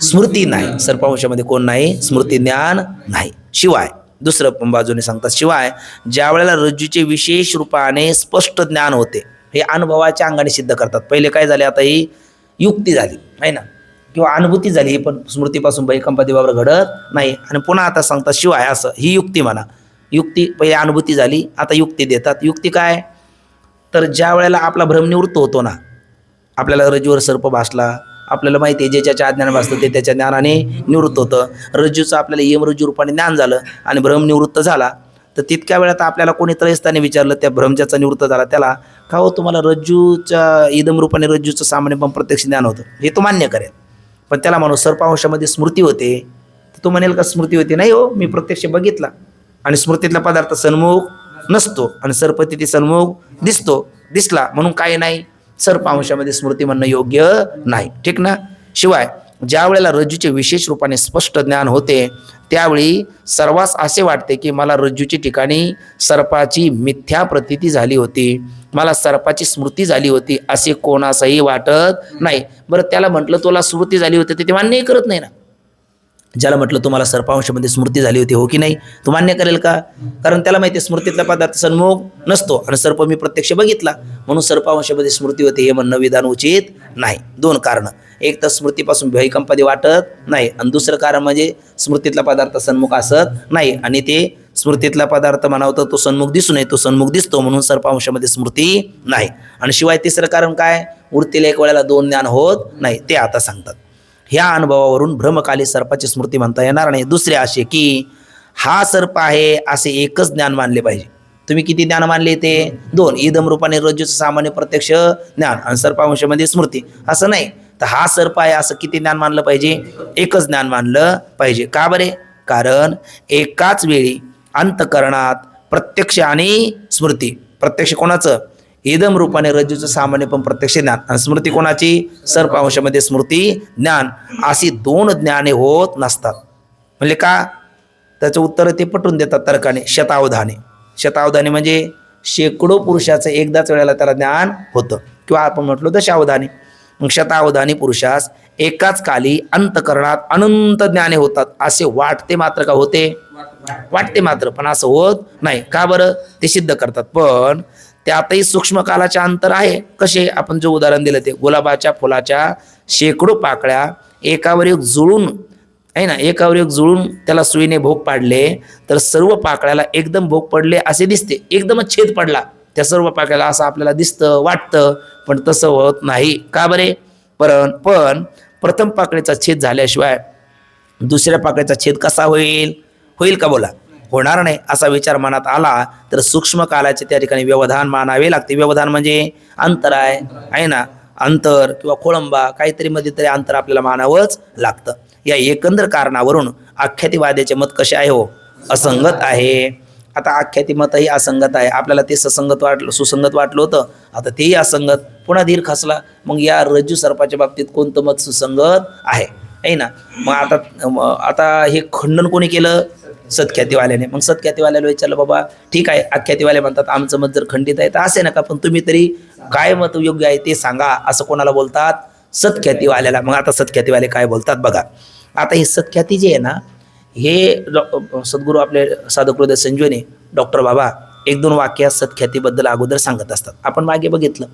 स्मृती नाही. सर्पांशामध्ये कोण नाही? स्मृती ज्ञान नाही. शिवाय दुसरं बाजूने सांगतात, शिवाय ज्या वेळेला रज्जूचे विशेष रूपाने स्पष्ट ज्ञान होते, हे अनुभवाच्या अंगाने सिद्ध करतात. पहिले काय झाले? आता ही युक्ती झाली आहे ना, किंवा अनुभूती झाली. ही पण स्मृतीपासून भयकंपातीबाबत घडत नाही. आणि पुन्हा आता सांगतात शिवाय, असं ही युक्ती म्हणा. युक्ती पहिले अनुभूती झाली, आता युक्ती देतात. युक्ती काय? तर ज्या वेळेला आपला भ्रम निवृत्त होतो ना, आपल्याला रज्जूवर सर्प भासला, आपल्याला माहिती आहे ज्याच्या अज्ञान भासतं ते त्याच्या ज्ञानाने निवृत्त होतं. रज्जूचं आपल्याला यमरज्जू रूपाने ज्ञान झालं आणि भ्रम निवृत्त झाला. तर तितक्या वेळात आपल्याला कोणी त्रयस्थाने विचारलं त्या भ्रमच्याचा निवृत्त झाला त्याला, का हो तुम्हाला रज्जूच्या इदम रूपाने रज्जूचं सामान्य पण प्रत्यक्ष ज्ञान होतं, हे तो मान्य करेल. पण त्याला म्हणू सर्पांशामध्ये स्मृती होते, तर तो म्हणेल का स्मृती होती? नाही हो, मी प्रत्यक्ष बघितला. आणि स्मृतीतला पदार्थ सन्मुख नसतो आणि सर्प तिथे सन्मुख दिसला म्हणून काय नाही? सर्पांशामध्ये स्मृती म्हणणं योग्य नाही. ठीक ना? शिवाय ज्या वेळेला रज्जूचे विशेष रूपाने स्पष्ट ज्ञान होते त्यावेळी सर्वांस असे वाटते की मला रज्जूची ठिकाणी सर्पाची मिथ्या प्रतीती झाली होती, मला सर्पाची स्मृती झाली होती, असे कोणासही वाटत नाही. बरं, त्याला म्हटलं तुला स्मृती झाली होती ते मान्यही करत नाही ना. ज्याला म्हटलं तुम्हाला सर्पांशामध्ये स्मृती झाली होती, हो की नाही, तो मान्य करेल का? कारण त्याला माहिती आहे स्मृतीतला पदार्थ सन्मुख नसतो आणि सर्प मी प्रत्यक्ष बघितला म्हणून सर्पांशामध्ये स्मृती होते हे म्हणणं विधान उचित नाही. दोन कारणं. एक तर स्मृतीपासून भयकंपादी वाटत नाही आणि दुसरं कारण म्हणजे स्मृतीतला पदार्थ सन्मुख असत नाही आणि ते स्मृतीतला पदार्थ म्हणावं तर तो सन्मुख दिसू नये, तो सन्मुख दिसतो म्हणून सर्पांशामध्ये स्मृती नाही. आणि शिवाय तिसरं कारण काय? वृत्तीला एक वेळेला दोन ज्ञान होत नाही, ते आता सांगतात. ह्या अनुभवावरून भ्रमकाली सर्पाची स्मृती म्हणता येणार नाही. दुसरे असे की हा सर्प आहे असे एकच ज्ञान मानले पाहिजे. तुम्ही किती ज्ञान मानले? ते दोन. इदम रूपाने रज्जूचं सामान्य प्रत्यक्ष ज्ञान आणि सर्पांशामध्ये स्मृती, असं नाही. तर हा सर्प आहे असं किती ज्ञान मानलं पाहिजे? एकच ज्ञान मानलं पाहिजे. का बरे? कारण एकाच वेळी अंतकरणात प्रत्यक्ष आणि स्मृती. प्रत्यक्ष कोणाचं? इदम रूपाने रज्जूचं सामान्य पण प्रत्यक्ष ज्ञान आणि स्मृती कोणाची? सर्पांशामध्ये स्मृती ज्ञान. अशी दोन ज्ञाने होत नसतात. म्हणजे का? त्याचं उत्तर ते पटवून देतात तर्काने. शतावधाने म्हणजे शेकडो पुरुषाचं एकदाच वेळेला त्याला ज्ञान होतं, किंवा आपण म्हटलो दशावधाने. मग शतावधानी पुरुषास एकाच काली अंतकरणात अनंत ज्ञाने होतात असे वाटते मात्र का? होते वाटते मात्र, पण असं होत नाही. का बरं? ते सिद्ध करतात. पण त्यातही सूक्ष्म कालाचे अंतर आहे. कसे? आपण जो उदाहरण दिलं ते गुलाबाच्या फुलाच्या शेकडो पाकळ्या एकावर एक जुळून आहे ना, एकावर एक जुळून त्याला सुईने भोग पाडले तर सर्व पाकळ्याला एकदम भोग पडले असे दिसते. एकदमच छेद पडला त्या सर्व पाकळ्याला असं आपल्याला दिसतं, वाटतं, पण तसं होत नाही. का बरे? पण प्रथम पाकळीचा छेद झाल्याशिवाय दुसऱ्या पाकळीचा छेद कसा होईल का? बोला, होणार नाही. असा विचार मनात आला तर सूक्ष्म कालाचे त्या ठिकाणी व्यवधान मानावे लागते. व्यवधान म्हणजे अंतर आहे ना, अंतर किंवा खोळंबा काहीतरी मध्ये तरी अंतर आपल्याला मानावंच लागतं. या एकंदर कारणावरून आख्यातीवाद्याचे मत कसे आहे? हो, असंगत आहे. आता आख्याती मतही असंगत आहे. आपल्याला ते सुसंगत वाटलं होतं, आता तेही असंगत. पुन्हा धीर खसला. मग या रज्जू सर्पाच्या बाबतीत कोणतं मत सुसंगत आहे ना? मग आता हे खंडन कोणी केलं? सत्ख्यातीवाल्याने. मग सत्ख्यातीवाल्याला विचारलं, बाबा ठीक आहे, आख्यातीवाले म्हणतात आमचं मत जर खंडित आहे तर असे नका, पण तुम्ही तरी काय मत योग्य आहे ते सांगा, असं कोणाला बोलतात? सत्ख्यातीवाल्याला. मग आता सत्ख्यातीवाले काय बोलतात बघा. आता ही सत्ख्याती जी आहे ना, हे सद्गुरू आपले साधक हृदय संजीवनी डॉक्टर बाबा एक दोन वाक्यात सत्ख्यातीबद्दल अगोदर सांगत असतात. आपण मागे बघितलं,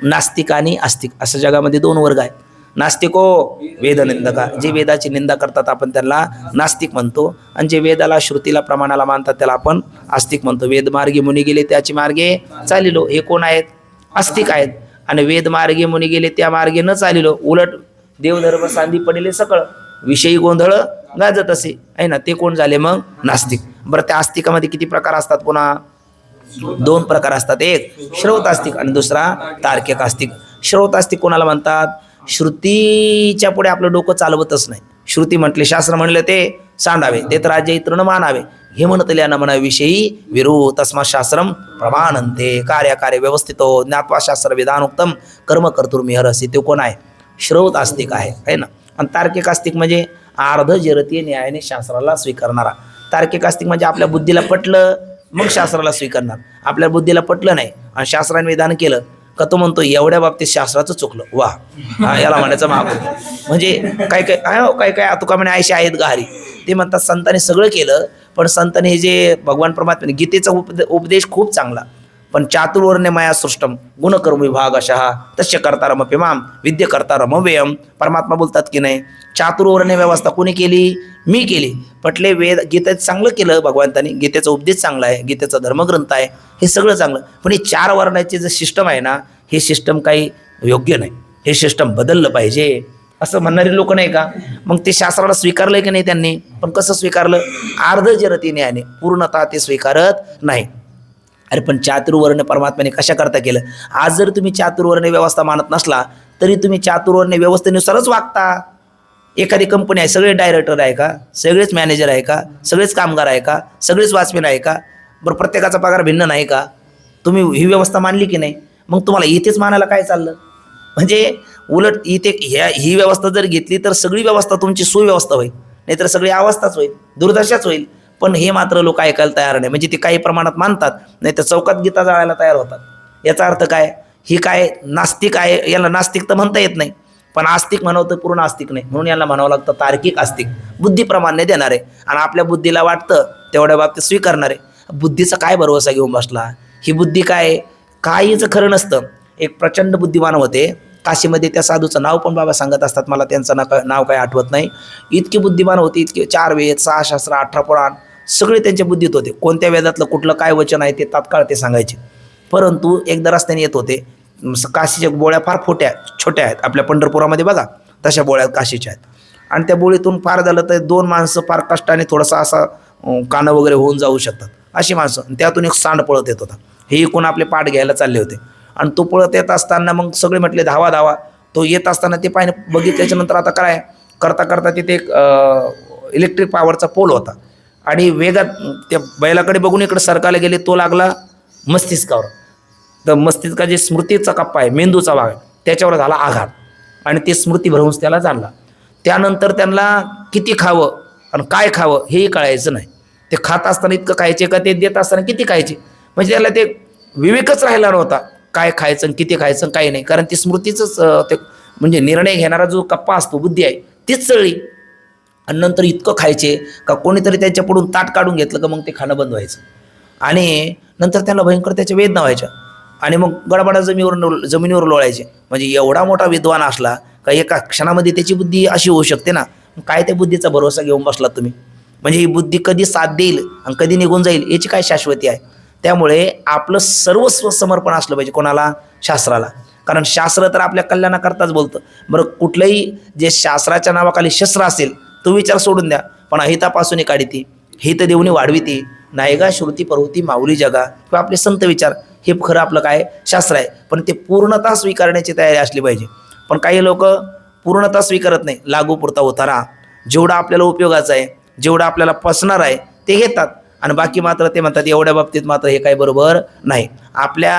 नास्तिक आणि आस्तिक असं जगामध्ये दोन वर्ग आहेत. नास्तिको वेदनिंदका, जे वेदाची निंदा करतात आपण त्यांना नास्तिक म्हणतो, आणि जे वेदाला श्रुतीला प्रमाणाला मानतात त्याला आपण आस्तिक म्हणतो. वेदमार्गी मुनी गेले त्याची मार्गे चालिलो, हे कोण आहेत? आस्तिक आहेत. आणि वेदमार्गे मुनी गेले त्या मार्गे न चालिलो, उलट देवधर्म सांधी पडले सकळ, विषयी गोंधळ गाजत असे आहे ना, ते कोण झाले? मग नास्तिक. बरं, त्या आस्तिकामध्ये किती प्रकार असतात? पुन्हा दोन प्रकार असतात. एक श्रौत आस्तिक आणि दुसरा तार्किक आस्तिक. श्रौत आस्तिक कोणाला म्हणतात? श्रुतीच्या पुढे आपलं डोकं चालवतच नाही. श्रुती म्हटले, शास्त्र म्हणलं ते सांडावे, ते तर राज्य इतर मानावे. हे म्हणतल्या ना म्हणा विषयी विरू तस्मा शास्त्रम प्रमाणंते कार्य व्यवस्थितो ज्ञात्वा शास्त्र विधानोक्तम कर्म कर्तुर्मिहरसी. ते कोण आहे? श्रौत आस्तिक आहे ना. आणि तार्किक आस्तिक म्हणजे अर्ध जरतीय न्यायाने शास्त्राला स्वीकारणारा. तार्किक आस्तिक म्हणजे आपल्या बुद्धीला पटलं मग शास्त्राला स्वीकारणार, आपल्या बुद्धीला पटलं नाही आणि शास्त्राने विधान केलं का तो म्हणतो एवढ्या बाबतीत शास्त्राचं चुकलं, वा याला म्हणायचं महाग. म्हणजे काय काय तुका म्हणे आयशी आहेत गारी. ते म्हणतात संतांनी सगळं केलं पण संतांनी हे जे भगवान परमात्म्याने गीतेचा उपदेश खूप चांगला, पण चातुर्वर्ण्य माया सृष्टम गुणकर्म विभाग अशा तस्य कर्तारम पिमाम विद्य कर्तारम व्ययम. परमात्मा बोलतात की नाही चातुर्वर्ण्य व्यवस्था कोणी केली? मी केली. पटले वेद गीतेत चांगलं केलं भगवंतानी, गीतेचा उपदेश चांगला आहे, गीतेचा धर्मग्रंथ आहे, हे सगळं चांगलं. पण हे 4 वर्णाचे जे सिस्टम आहे ना हे सिस्टम काही योग्य नाही, हे सिस्टम बदललं पाहिजे असं म्हणणारे लोक नाही का? मग ते शास्त्राला स्वीकारलंय की नाही त्यांनी? पण कसं स्वीकारलं? अर्ध जरतीने याने, पूर्णतः ते स्वीकारत नाही. अरे पण चातुर्वर्ण परमात्म्याने कशा करता केलं? आज जर तुम्ही चातुर्वर्ण व्यवस्था मानत नसला तरी तुम्ही चातुर्वर्ण व्यवस्थेनुसारच वागता. एखादी कंपनी आहे, सगळे डायरेक्टर आहे का? सगळेच मॅनेजर आहे का? सगळेच कामगार आहे का? सगळेच वॉचमॅन आहे का? बरं प्रत्येकाचा पगार भिन्न नाही का? तुम्ही ही व्यवस्था मानली की नाही? मग तुम्हाला इथेच मानायला काय चाललं? म्हणजे उलट इथे ही व्यवस्था जर घेतली तर सगळी व्यवस्था तुमची सुव्यवस्था होईल, नाहीतर सगळी अवस्थाच होईल, दुर्दशाच होईल. पण हे मात्र लोक ऐकायला तयार नाही. म्हणजे ते काही प्रमाणात मानतात, नाही तर चौकात गीता जाळायला तयार होतात. याचा अर्थ काय? ही काय नास्तिक आहे, याला नास्तिक तर म्हणता येत नाही, पण आस्तिक म्हणावं तर पूर्ण आस्तिक नाही, म्हणून याला म्हणावं लागतं तार्किक आस्तिक. बुद्धीप्रमाणे देणारे आणि आपल्या बुद्धीला वाटतं तेवढ्या बाबतीत स्वीकारणारे. बुद्धीचा काय भरोसा घेऊन बसला? ही बुद्धी काय? काहीच खरं नसतं. एक प्रचंड बुद्धिमान होते काशीमध्ये, त्या साधूचं नाव पण बाबा सांगत असतात, मला त्यांचं नाव काय आठवत नाही. इतके बुद्धिमान होते, इतके 4 वेद 6 शास्त्र 18 पुराण सगळे त्यांच्या बुद्धीत होते. कोणत्या वेदातलं कुठलं काय वचन आहे ते तात्काळ ते सांगायचे. परंतु एकदा रस्त्याने येत होते, काशीच्या बोळ्या फार छोट्या आहेत, आपल्या पंढरपुरामध्ये बघा तशा बोळ्या काशीच्या आहेत. आणि त्या बोळीतून फार झालं तर 2 माणसं फार कष्टाने थोडासा असा कानं वगैरे होऊन जाऊ शकतात अशी माणसं. त्यातून एक सांड पळत येत होता. हे इकून आपले पाठ घ्यायला चालले होते आणि तो पळत येत असताना मग सगळे म्हटले धावा. तो येत असताना ते पाहिजे बघितल्याच्यानंतर आता काय करता तिथे एक इलेक्ट्रिक पॉवरचा पोल होता आणि वेगात त्या बैलाकडे बघून इकडे सरकायला गेले. तो लागला मस्तिष्कावर. तर मस्तिष्काची स्मृतीचा कप्पा आहे, मेंदूचा भाग आहे, त्याच्यावर झाला आघात आणि ते स्मृतीभ्रंश त्याला जाणला. त्यानंतर त्यांना किती खावं आणि काय खावं हेही कळायचं नाही. ते खात असताना इतकं खायचे का ते देत असताना किती खायचे, म्हणजे त्याला ते विवेकच राहिला नव्हता. काय खायचं आणि किती खायचं काही नाही, कारण ती स्मृतीचंच ते म्हणजे निर्णय घेणारा जो कप्पा असतो, बुद्धी आहे, तीच चळली. आणि नंतर इतकं खायचे का कोणीतरी त्याच्याकडून ताट काढून घेतलं का मग ते खाणं बंद व्हायचं आणि नंतर त्यांना भयंकर त्याच्या वेदना व्हायच्या आणि मग गडबडा जमिनीवर लोळायचे. म्हणजे एवढा मोठा विद्वान असला का एका क्षणामध्ये त्याची बुद्धी अशी होऊ शकते ना. काय त्या बुद्धीचा भरोसा घेऊन बसला तुम्ही? म्हणजे ही बुद्धी कधी साथ देईल आणि कधी निघून जाईल याची काय शाश्वती आहे? त्यामुळे आपलं सर्वस्व समर्पण असलं पाहिजे कोणाला? शास्त्राला. कारण शास्त्र तर आपल्या कल्याणाकरताच बोलतं. बरं कुठलंही जे शास्त्राच्या नावाखाली शस्त्र असेल तो विचार सोडून द्या, पण अहितापासून काढी हित देऊनी वाढविती नायगा श्रुती पर्वती माऊली जगा, किंवा आपले संत विचार, हे खरं आपलं काय शास्त्र आहे. पण ते पूर्णतः स्वीकारण्याची तयारी असली पाहिजे. पण काही लोक पूर्णतः स्वीकारत नाही, लागू पुरता उतारा, जेवढा आपल्याला उपयोगाचं आहे, जेवढा आपल्याला पसणार आहे ते घेतात आणि बाकी मात्र ते म्हणतात एवढ्या बाबतीत मात्र हे काही बरोबर नाही. आपल्या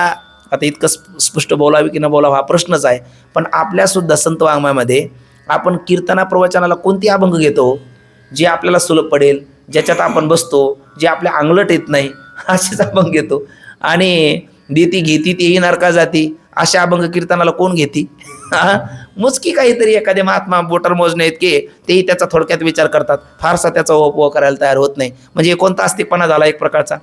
आता इतकं स्पष्ट बोलावी की न बोलावं हा प्रश्नच आहे. पण आपल्यासुद्धा संत वाङ्मयामध्ये आपण कीर्तना प्रवचनाला कोणती अभंग घेतो जे आपल्याला सुलभ पडेल, ज्याच्यात आपण बसतो, जे आपल्या अंगलट येत नाही असेच अभंग घेतो. आणि देती घेती तेही नरका जाती अशा अभंग कीर्तनाला कोण घेती? मुचकी काहीतरी एखादे महात्मा बोटर मोजणे इतके तेही त्याचा थोडक्यात विचार करतात, फारसा त्याचा ओपो करायला तयार होत नाही. म्हणजे कोणता आस्तिकपणा झाला? एक प्रकारचा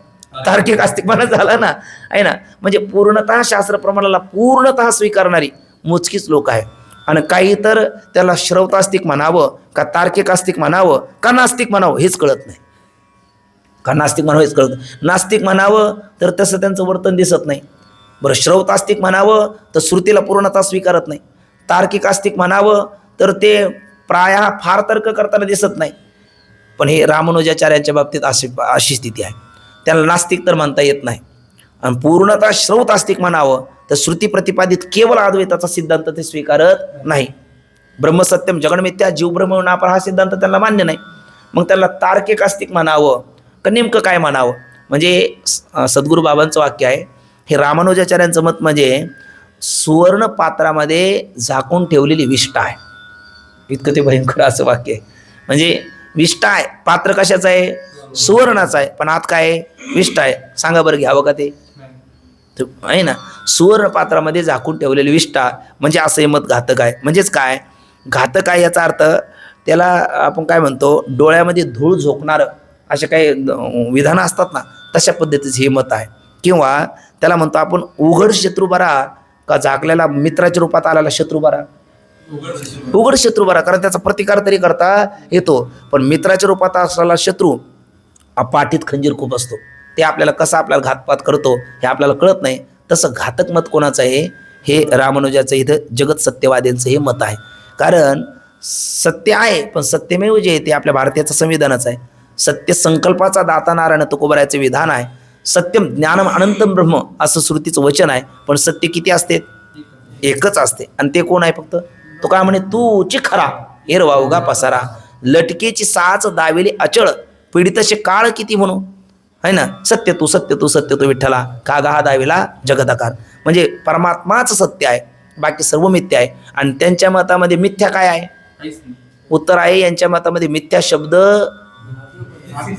तार्किक आस्तिकपणा झाला ना, आहे ना. म्हणजे पूर्णतः शास्त्र प्रमाणाला पूर्णतः स्वीकारणारी मोजकीच लोक आहे. आणि काही तर त्याला श्रौत आस्तिक म्हणावं का तार्किक आस्तिक म्हणावं का नास्तिक म्हणावं हेच कळत नाही. का नास्तिक म्हणावं हेच कळत. नास्तिक म्हणावं तर तसं त्यांचं वर्तन दिसत नाही. बरं श्रौत आस्तिक म्हणावं तर श्रुतीला पूर्णतः स्वीकारत नाही. तार्किक आस्तिक म्हणावं तर ते प्रायः फार तर्क करताना दिसत नाही. पण हे रामानुजाचार्यांच्या बाबतीत अशी स्थिती आहे, त्याला नास्तिक तर म्हणता येत नाही. आणि पूर्णतः श्रौत आस्तिक म्हणावं तर श्रुती प्रतिपादित केवळ अद्वैताचा सिद्धांत ते स्वीकारत नाही. ब्रह्मसत्यम जगन्मिथ्या जीव ब्रह्म नापर हा सिद्धांत त्यांना मान्य नाही. मग त्याला तार्किक आस्तिक म्हणावं का नेमकं काय म्हणावं. म्हणजे सद्गुरू बाबांचं वाक्य आहे, हे रामानुजाचार्यांचं मत म्हणजे सुवर्ण पात्रामध्ये झाकून ठेवलेली विष्ठा आहे. इतकं ते भयंकर असं वाक्य आहे. म्हणजे विष्ठा आहे, पात्र कशाचं आहे, सुवर्णाचं आहे, पण आत काय आहे, विष्ठा आहे. सांगा बरं, घ्यावं का ते आहे ना. सुवर्ण पात्रामध्ये झाकून ठेवलेली विष्ठा म्हणजे असं हे मत घातक आहे. म्हणजेच काय घातक आहे याचा अर्थ, त्याला आपण काय म्हणतो, डोळ्यामध्ये धूळ झोकणारं असे काही विधानं असतात ना, तशा पद्धतीचं हे मत आहे. किंवा त्याला म्हणतो आपण उघड शत्रू बरा का झाकलेला मित्राच्या रूपात आलेला शत्रू बरा. उघड शत्रू बरा, कारण त्याचा प्रतिकार तरी करता येतो. पण मित्राच्या रूपात असलेला शत्रू पाठीत खंजीर खूप असतो, ते आपल्याला कसं आपल्याला घातपात करतो हे आपल्याला कळत नाही. तसं घातक मत कोणाचं आहे, हे रामानुजाचं इथं जगत सत्यवाद्यांचं हे मत आहे. कारण सत्य आहे, पण सत्यमेव जे आहे ते आपल्या भारतीयाचं संविधानच आहे. सत्य संकल्पाचा दाता नारायण तुकोबरायचं विधान आहे. सत्यम ज्ञानम अनंतम ब्रह्म असं श्रुतीचं वचन आहे. पण सत्य किती असते, एकच असते. आणि ते कोण आहे फक्त, तो काय म्हणे, तू चिखरा एरवा उगा पसारा, लटकेची साच दावेली अचळ, पीडितशे काळ किती म्हणू, है ना. सत्य तू सत्य तू सत्य तू विठ्ठला, कागा हा दावेला जगदाकार. म्हणजे परमात्माच सत्य आहे, बाकी सर्व मिथ्या आहे. आणि त्यांच्या मतामध्ये मिथ्या काय आहे, उत्तर आहे यांच्या मतामध्ये मिथ्या शब्द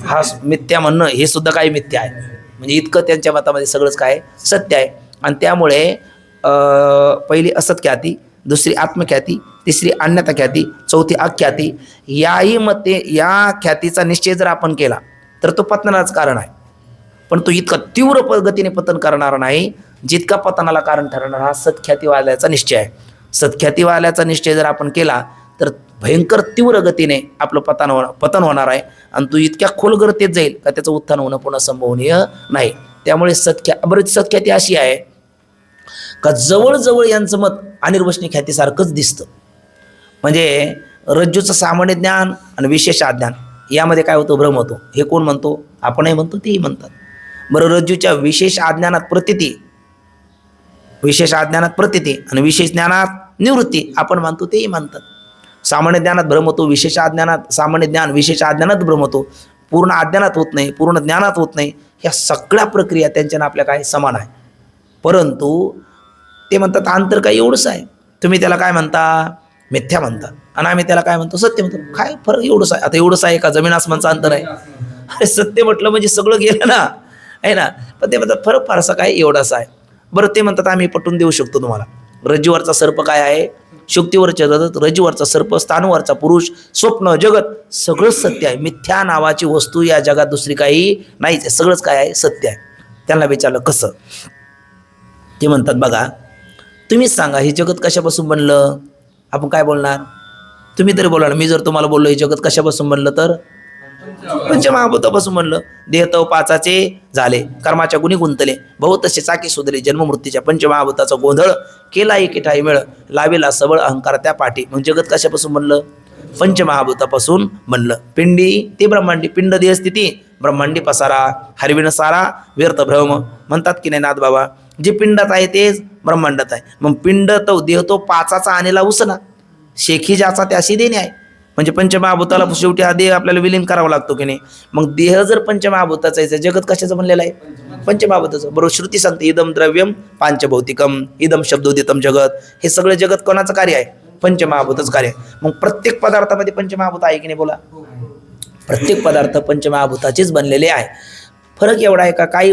हा मिथ्या म्हणणं हे सुद्धा काही मिथ्या आहे. म्हणजे इतकं त्यांच्या मतामध्ये सगळंच काय सत्य आहे. आणि त्यामुळे पहिली असत्ख्याती, दुसरी आत्मख्याती, तिसरी अन्यथा ख्याती, चौथी अख्याती. याही मते या ख्यातीचा निश्चय जर आपण केला तर तो पतनालाच कारण आहे. पण तो इतका तीव्र गतीने पतन करणारा नाही जितका पतनाला कारण ठरणारा हा सत्ख्यातीवाल्याचा निश्चय आहे. सत्ख्यातीवाल्याचा निश्चय जर आपण केला तर भयंकर तीव्र गतीने आपलं पतन होणार आहे. आणि तो इतक्या खोलगरतेत जाईल का त्याचं उत्थान होणं पुन्हा संभवनीय नाही. त्यामुळे बरीच सत्ख्याती अशी आहे का जवळजवळ यांचं मत अनिर्वचनीय ख्यातीसारखंच दिसतं. म्हणजे रज्जूचं सामान्य ज्ञान आणि विशेष अज्ञान यामध्ये काय होतं, भ्रम होतो. हे कोण म्हणतो, आपणही म्हणतो, तेही म्हणतात. बरं, रज्जूच्या विशेष अज्ञानात प्रतीती, विशेष अज्ञानात प्रतीती आणि विशेष ज्ञानात निवृत्ती आपण मानतो, तेही मानतात. सामान्य ज्ञानात भ्रम होतो, विशेष अज्ञानात, सामान्य ज्ञान विशेष अज्ञानात भ्रम होतो, पूर्ण अज्ञानात होत नाही, पूर्ण ज्ञानात होत नाही. ह्या सगळ्या प्रक्रिया त्यांच्या आपल्या काय समान आहे. परंतु ते म्हणतात अंतर काय एवढंच आहे. तुम्ही त्याला काय म्हणता, मिथ्या म्हणता, आणि आम्ही त्याला काय म्हणतो, सत्य म्हणतो. काय फरक एवढंच आहे. आता एवढंच आहे का, जमीन आसमानचं अंतर आहे. अरे सत्य म्हटलं म्हणजे सगळं गेलं ना, आहे ना. पण ते म्हणतात फरक फारसा काय एवढाच आहे. बरं, ते म्हणतात आम्ही पटवून देऊ शकतो तुम्हाला. रज्जूवरचा सर्प काय आहे, शुक्तीवरच्या जगत, रज्जूवरचा सर्प, स्थानूवरचा पुरुष, स्वप्न जगत सगळंच सत्य आहे. मिथ्या नावाची वस्तू या जगात दुसरी काही नाहीच आहे. सगळंच काय आहे, सत्य आहे. त्यांना विचारलं कसं, ते म्हणतात बघा तुम्हीच सांगा हे जगत कशापासून बनलं. आपण काय बोलणार, तुम्ही तरी बोला ना. मी जर तुम्हाला बोललो हे जगत कशापासून बनलं तर पंचमहाभूतापासून बनलं. देह तव पाचाचे झाले, कर्माच्या गुणी गुंतले, बहुतसे चाकी सुधले, जन्ममृत्यूच्या पंचमहाभूताचा गोंधळ केला एके ठाई मेळ, लावेला सबळ अहंकार त्या पाठी. मग जगत कशापासून बनलं, पंचमहाभूतापासून बनलं. पिंडी ते ब्रह्मांडी, पिंड देह स्थिती, ब्रह्मांडी पसारा, हरविण सारा व्यर्थ भ्रम. म्हणतात की नाही नाथ बाबा, जे पिंडात आहे तेच ब्रह्मांडात आहे. मग पिंड तो देह तो पाचाचा आणेला उसना, शेखी ज्याचा त्याशी देणे आहे. म्हणजे पंचमहाभूताला शेवटी हा देह आपल्याला विलीन करावा लागतो की नाही. मग देह जर पंचमहाभूताचा आहे, जगत कशाचं बनलेलं आहे, पंचमहाभूताचं. बरोबर श्रुती सांगते इदम द्रव्यम पांचभौतिकम इदम शब्दोदितम जगत. हे सगळं जगत कोणाचं कार्य आहे, पंचमहाभूताचं कार्य आहे. मग प्रत्येक पदार्थामध्ये पंचमहाभूत आहे की नाही, बोला. प्रत्येक पदार्थ पंचमहाभूताचेच बनलेले आहे. फरक एवढा आहे का काही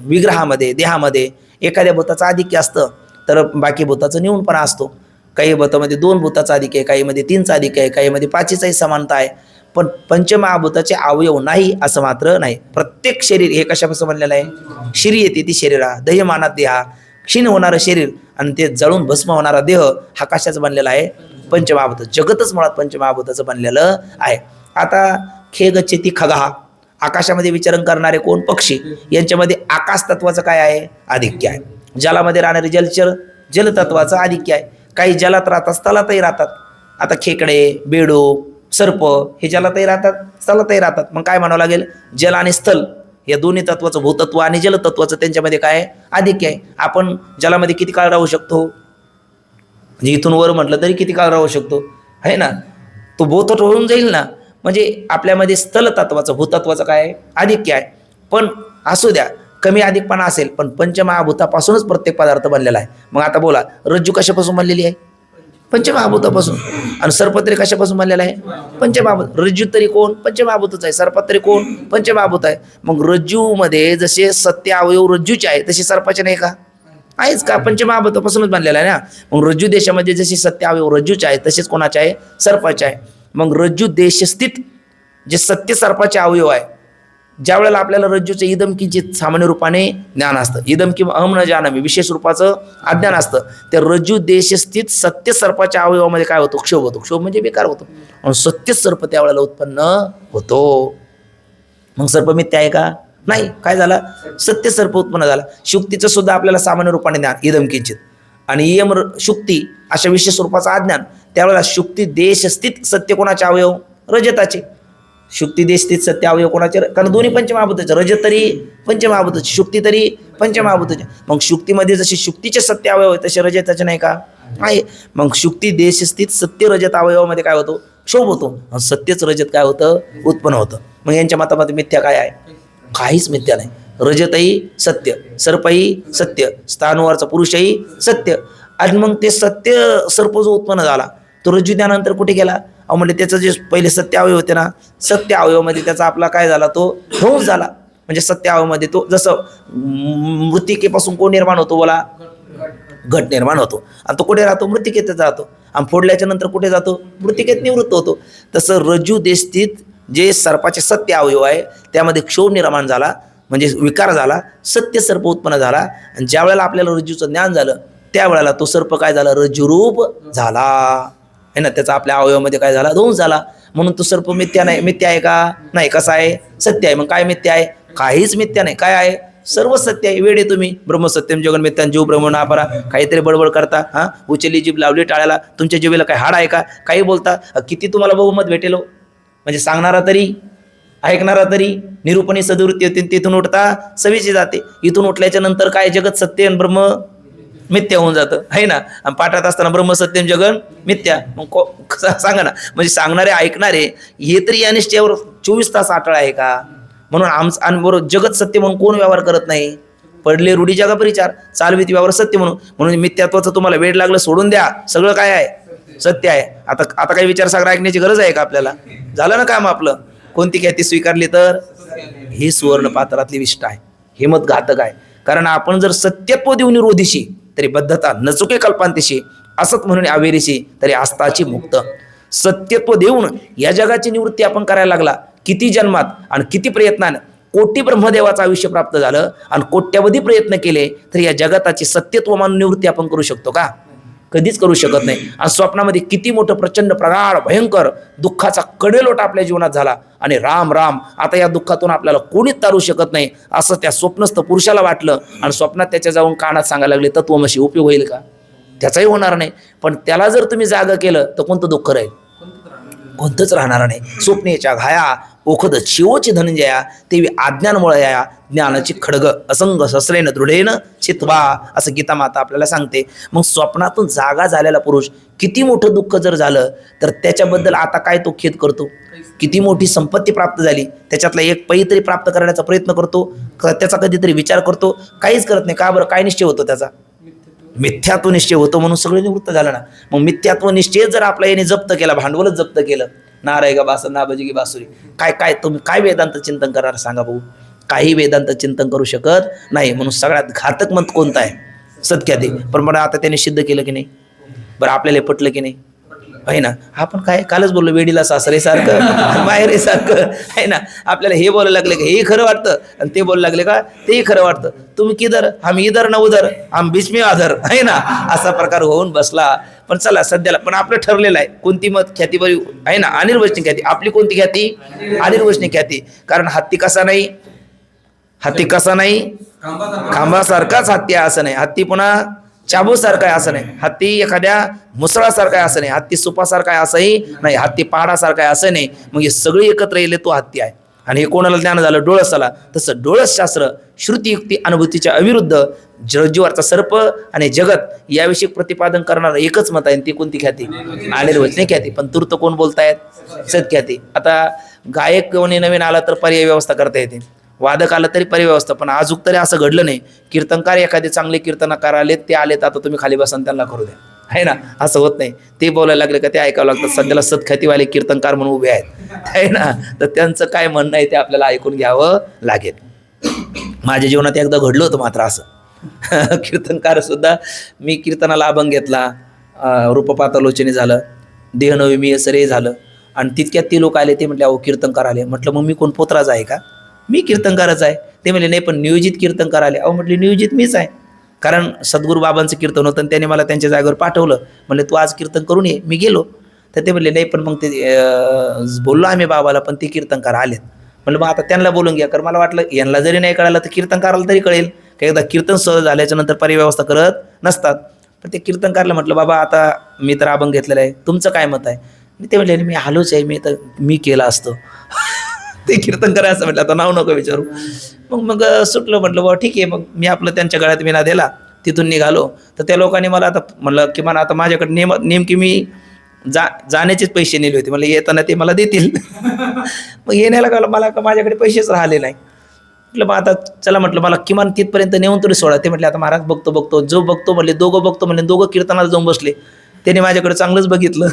विग्रहामध्ये देहामध्ये एखाद्या भूताचं आधिक्य असतं तर बाकी भूताचं न्यूनपणा असतो. काही भूतामध्ये 2 भूताचा अधिक आहे, काहीमध्ये 3चा अधिक आहे, काहीमध्ये 5चाही समानता आहे. पण पंचमहाभूताचे अवयव नाही असं मात्र नाही. प्रत्येक शरीर हे कशापासून बनलेलं आहे, श्री येते ती शरीरा, दह्यमानात देहा, क्षीण होणारं शरीर आणि ते जळून भस्म होणारा देह हा कशाचं बनलेला आहे, पंचमहाभूत. जगतच मुळात पंचमहाभूताचं बनलेलं आहे. आता खे गच्छती खगा, आकाशामध्ये विचरण करणारे कोण, पक्षी. यांच्यामध्ये आकाश तत्वाचं काय आहे, आधिक्य आहे. जलामध्ये राहणारे जलचर जलतत्वाचं आधिक्य आहे. काही जलात राहतात, स्थलातही राहतात. आता खेकडे, बेडूक, सर्प हे जलातही राहतात, स्थलातही राहतात. मग काय म्हणावं लागेल, जल आणि स्थल या दोन्ही तत्वाचं, भूतत्व आणि जलतत्वाचं त्यांच्यामध्ये काय आधिक्य आहे. आपण जलामध्ये किती काळ राहू शकतो, म्हणजे इथून वर म्हटलं तरी किती काळ राहू शकतो, आहे ना. तो बोथट होऊन जाईल ना. म्हणजे आपल्यामध्ये स्थल तत्वाचं भूतत्वाचं काय आहे, आधिक्य आहे. पण असू द्या कमी अधिकपणा असेल, पण पंचमहाभूतापासूनच प्रत्येक पदार्थ बनलेला आहे. मग आता बोला, रज्जू कशापासून बनलेली आहे, पंचमहाभूतापासून. आणि सर्पतरी कशापासून बनलेला आहे, पंचमहाभूत. रज्जू तरी कोण, पंचमहाभूतच आहे. सर्पतरी कोण, पंचमहाभूत आहे. मग रज्जूमध्ये जसे सत्य अवयव रज्जूचे आहे तसे सर्पाचे नाही का, आहेच का, पंचमहाभूतापासूनच बनलेला आहे ना. मग रज्जू देशामध्ये जसे सत्य अवयव रज्जूचे आहे तसेच कोणाचे आहे, सर्पाचे आहे. मग रज्जू देशस्थित जे सत्य सर्पाचे अवयव आहे, ज्या वेळेला आपल्याला रज्जूचं इदम किंचित सामान्य रूपाने ज्ञान असतं, इदम किंवा अहम न जानामी विशेष रूपाचं अज्ञान असतं, त्या रज्जू देशस्थित सत्य सर्पाच्या अवयवामध्ये काय होतो, क्षोभ होतो. क्षोभ म्हणजे बेकार होतो. आणि सत्य सर्प त्यावेळेला उत्पन्न होतो. मग सर्प मिथ्या आहे का, नाही. काय झाला, सत्य सर्प उत्पन्न झाला. शुक्तीचं सुद्धा आपल्याला सामान्य रूपाने ज्ञान इदम किंचित आणि यम शुक्ती अशा विशेष रूपाचं अज्ञान. त्यावेळेला शुक्ती देशस्थित सत्य कोणाचे अवयव, रजताचे. शुक्ती देशस्थित सत्य अवयव कोणाचे, कारण दोन्ही पंचमहाभूताचे, रजत तरी पंचमहाभूताचे, शुक्ती तरी पंचमहाभूताचे. मग शुक्तीमध्ये जसे शुक्तीचे सत्य अवयव आहे तसे रजताचे नाही का, आहे. मग शुक्ती देशस्थित सत्य रजत अवयवामध्ये काय होतो, क्षोभ होतो. सत्यच रजत काय होतं, उत्पन्न होतं. मग यांच्या मतामध्ये मिथ्या काय आहे, काहीच मिथ्या नाही. रजतही सत्य, सर्पही सत्य, स्थानवरचा पुरुषही सत्य. आणि मग ते सत्य सर्प जो उत्पन्न झाला तो रज्जू त्यानंतर कुठे गेला, म्हणजे त्याचं जे पहिले सत्य अवयव होते ना, सत्य अवयवामध्ये त्याचा आपला काय झाला, तो ध्वंस झाला. म्हणजे सत्य अवयवामध्ये तो जसं मृत्तिकेपासून कोण निर्माण होतो, बोला, घट निर्माण होतो. आणि तो कुठे राहतो, मृत्तिकेत जातो. आणि फोडल्याच्या नंतर कुठे जातो, मृत्तिकेत निवृत्त होतो. तसं रज्जू देशस्थित जे सर्पाचे सत्य अवयव आहे त्यामध्ये क्षोभ निर्माण झाला, म्हणजे विकार झाला, सत्य सर्प उत्पन्न झाला. आणि ज्या वेळेला आपल्याला रज्जूचं ज्ञान झालं त्यावेळेला तो सर्प काय झाला, रज्जुरूप झाला आहे ना. त्याचा आपल्या अवयवामध्ये काय झाला, ध्वंस झाला. म्हणून तो सर्प मिथ्या नाही. मिथ्या आहे का, नाही. कसा आहे, सत्य आहे. मग काय मिथ्या आहे, काहीच मिथ्या नाही. काय आहे, सर्व सत्य आहे. वेडे तुम्ही, ब्रह्मसत्यम जगन मिथ्यान जीव ब्रह्म नापरा, काहीतरी बडबड करता. हां, उचलली जीभ लावली टाळ्याला, तुमच्या जीवेला काय हाड आहे का, काही बोलता. किती तुम्हाला बहुमत भेटेल, म्हणजे सांगणारा तरी, ऐकणारा तरी. निरूपणी सदवृत्ती होती, तिथून उठता सवीची जाते. इथून उठल्याच्या नंतर काय, जगत सत्य आणि ब्रह्म मिथ्या होऊन जातं, आहे ना. आणि पाठात असताना ब्रह्मसत्यम जगन मिथ्या. मग सांगा ना, म्हणजे सांगणारे ऐकणारे हे तरी या निश्चयावर 24 तास अटळ आहे का. म्हणून आणि बरोबर जगत सत्य म्हणून कोण व्यवहार करत नाही, पडले रूढी जगा परिचार, चालवीत व्यवहार सत्य म्हणून मिथ्यात्वाचं तुम्हाला वेड लागलं सोडून द्या, सगळं काय आहे, सत्य आहे. आता काही विचारसागर ऐकण्याची गरज आहे का आपल्याला, झालं ना काम आपलं. कोणती ख्याती स्वीकारली तर ही सुवर्ण पात्रातली विष्ट आहे, हे मत घातक आहे. कारण आपण जर सत्यत्व देऊन निरोधीशी तरी बद्धता, न चुके कल्पांतीशी, असत म्हणून अवेरीशी तरी आस्ताची मुक्त. सत्यत्व देऊन या जगाची निवृत्ती आपण करायला लागला, किती जन्मात आणि किती प्रयत्नानं कोटी ब्रह्मदेवाचं आयुष्य प्राप्त झालं आणि कोट्यावधी प्रयत्न केले तर या जगताची सत्यत्व मानून निवृत्ती आपण करू शकतो का, कधीच करू शकत नाही. आणि स्वप्नामध्ये किती मोठं प्रचंड प्रगाढ भयंकर दुःखाचा कडेलोट आपल्या जीवनात झाला आणि राम राम आता या दुःखातून आपल्याला कोणीच तारू शकत नाही असं त्या स्वप्नस्थ पुरुषाला वाटलं. आणि स्वप्नात त्याच्या जाऊन कानात सांगायला लागले तत्वमशी, उपयोग होईल का, त्याचाही होणार नाही. पण त्याला जर तुम्ही जागा केलं तर कोणतं दुःख राहील, कोणतंच राहणार नाही. स्वप्नेच्या घाया ओखद शिवोची धनंजया तेवी आज्ञानमुळया ज्ञानाची खडग असंग ससरेन दृढेन चित्वा, असं गीता माता आपल्याला सांगते. मग स्वप्नातून जागा झालेला पुरुष किती मोठं दुःख जर झालं तर त्याच्याबद्दल आता काय तो खेद करतो. किती मोठी संपत्ती प्राप्त झाली त्याच्यातला एक पै तरी प्राप्त करण्याचा प्रयत्न करतो, त्याचा कधीतरी विचार करतो, काहीच करत नाही. का बरं, काय निश्चय होतो त्याचा, मिथ्यात्व निश्चय होतो म्हणून सगळे निवृत्त झालं ना. मग मिथ्यात्व निश्चय जर आपला याने जप्त केला, भांडवलच जप्त केलं, नाराय गा बास ना बजी गी बासुरी, काय तुम्ही काय वेदांत चिंतन करणार सांगा भाऊ, काही वेदांत चिंतन करू शकत नाही. म्हणून सगळ्यात घातक मत कोणतं आहे, सत्यादी. पण आता त्याने सिद्ध केलं की नाही, बरं आपल्याला पटलं की नाही, आहे ना. आपण काय कालच बोललो, वेडीला सासरेसारखं माहेरेसारखं, आहे ना. आपल्याला हे बोलायला लागले का हेही खरं वाटतं आणि ते बोलायला लागले का तेही खरं वाटतं. तुम्ही किधर, हम इधर न उधर, हम बीच में आधर, आहे ना. असा प्रकार होऊन बसला. पण चला सध्याला पण आपलं ठरलेलं आहे कोणती मत ख्याती बरी आहे ना, अनिर्वचनीय ख्याती. आपली कोणती ख्याती, अनिर्वचनीय ख्याती. कारण हत्ती कसा नाही, हत्ती कसा नाही, खांबासारखाच हत्ती आहे असं नाही. हत्ती पुन्हा चाबूसारखा आहे असं नाही. हत्ती एखाद्या मुसळासारखा आहे असं नाही. हत्ती सुपासारखा आहे असंही नाही. हत्ती पहाडासारखा आहे असं नाही. मग हे सगळे एकत्र येले तो हत्ती आहे. आणि हे कोणाला ज्ञान झालं? डोळसाला. तसं डोळसशास्त्र श्रुतियुक्ती अनुभूतीच्या अविरुद्ध रज्जूवरचा सर्प आणि जगत याविषयी प्रतिपादन करणार एकच मत आहे, ती कोणती ख्याती? अनिर्वचनीय ख्याती. पण तूर्त कोण बोलतायत? सत्ख्याती. आता गायक कोणी नवीन आला तर पर्याय व्यवस्था करता येते, वादक आला तरी पर्याय व्यवस्था. पण अजून तरी असं घडलं नाही. कीर्तनकार एखादे चांगले कीर्तनकार आलेत, ते आलेत, आता तुम्ही खाली बसा त्यांना करू द्या, आहे ना? असं होत नाही. ते बोलायला लागले का ते ऐकावं लागतं. सध्याला सत्ख्यातीवाले कीर्तनकार म्हणून उभे आहेत, आहे ना? तर त्यांचं काय म्हणणं आहे ते आपल्याला ऐकून घ्यावं लागेल. माझ्या जीवनात एकदा घडलं होतं मात्र असं. कीर्तनकार सुद्धा, मी कीर्तनाला अभंग घेतला, रूपपातालोचने झालं, देहनवमी सरे झालं, आणि तितक्यात ते लोक आले. ते म्हटले अहो कीर्तनकार आले. म्हटलं मग मी कोण पोत्राचा आहे का? मी कीर्तनकारच आहे. ते म्हणले नाही पण नियोजित कीर्तनकार आले. अहो म्हटले नियोजित मीच आहे, कारण सद्गुरू बाबांचं कीर्तन होतं आणि त्याने मला त्यांच्या जागेवर पाठवलं. म्हणले तू आज कीर्तन करून ये. मी गेलो तर ते म्हणले नाही पण मग ते बोललो आम्ही बाबाला, पण ते कीर्तनकार आलेत. म्हणलं मग आता त्यांना बोलून घ्या, कारण मला वाटलं यांना जरी नाही कळालं तर कीर्तनकाराला तरी कळेल. की एकदा कीर्तन सहज झाल्याच्या नंतर परिव्यवस्था करत नसतात. पण ते कीर्तनकारला म्हटलं बाबा आता मी तर अभंग घेतलेला आहे, तुमचं काय मत आहे? ते म्हणले मी आलोच आहे, मी केला असतो. ते कीर्तनकार असं म्हटलं आता नाव नको विचारू. मग सुटलं. म्हटलं बाबा ठीक आहे. मग मी आपलं त्यांच्या गळ्यात विना दिला, तिथून निघालो. तर त्या लोकांनी मला आता म्हणलं किमान आता माझ्याकडे नेमकी मी जाण्याचेच पैसे नेले होते. मला येताना ते मला देतील. मग येण्याला का मला माझ्याकडे पैसेच राहिले नाही. म्हटलं मग आता चला, म्हटलं मला किमान तिथपर्यंत नेऊन तरी सोडा. ते म्हटले आता महाराज बघतो जो बघतो म्हणले, दोघं बघतो म्हणले, दोघं कीर्तनाला जाऊन बसले. त्याने माझ्याकडे चांगलंच बघितलं.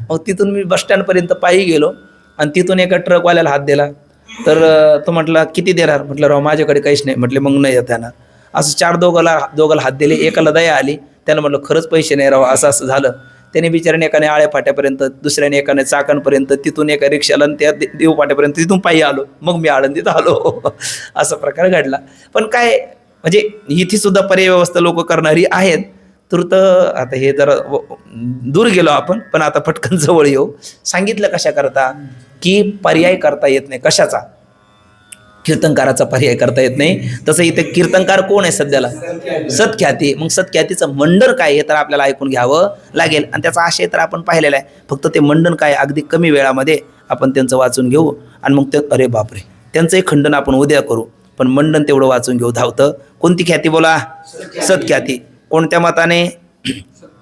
मग तिथून मी बसस्टँडपर्यंत पायी गेलो आणि तिथून एका ट्रकवाल्याला हात दिला. तर तो म्हटला किती देणार? म्हटलं राव माझ्याकडे काहीच नाही. म्हटले मग नाही येणार. असं दोघाला हात दिले. एकाला दया आली, त्याला म्हटलं खरंच पैसे नाही राव. असं झालं. त्याने बिचाराने एकाने आळ्या फाट्यापर्यंत, दुसऱ्याने एकाने चाकणपर्यंत, तिथून एका रिक्षाला आणि त्या देव फाट्यापर्यंत, तिथून पायी आलो. मग मी आळंदीत आलो. असा प्रकार घडला. पण काय म्हणजे इथे सुद्धा पर्याय व्यवस्था लोक करणारी आहेत. तूर्त आता हे जरा दूर गेलो आपण, पण आता पटकन जवळ येऊ. सांगितलं कशा करता की पर्याय करता येत नाही. कशाचा? कीर्तनकाराचा पर्याय करता येत नाही. तसं इथे कीर्तनकार कोण आहे सध्याला? सत्ख्याती. मग सत्ख्यातीचं मंडन काय हे तर आपल्याला ऐकून घ्यावं लागेल. आणि त्याचा आशय तर आपण पाहिलेला आहे. फक्त ते मंडन काय अगदी कमी वेळामध्ये आपण त्यांचं वाचून घेऊ आणि मग ते अरे बापरे त्यांचंही खंडन आपण उद्या करू, पण मंडन तेवढं वाचून घेऊ धावतं. कोणती ख्याती बोला? सत्ख्याती. कोणत्या मताने?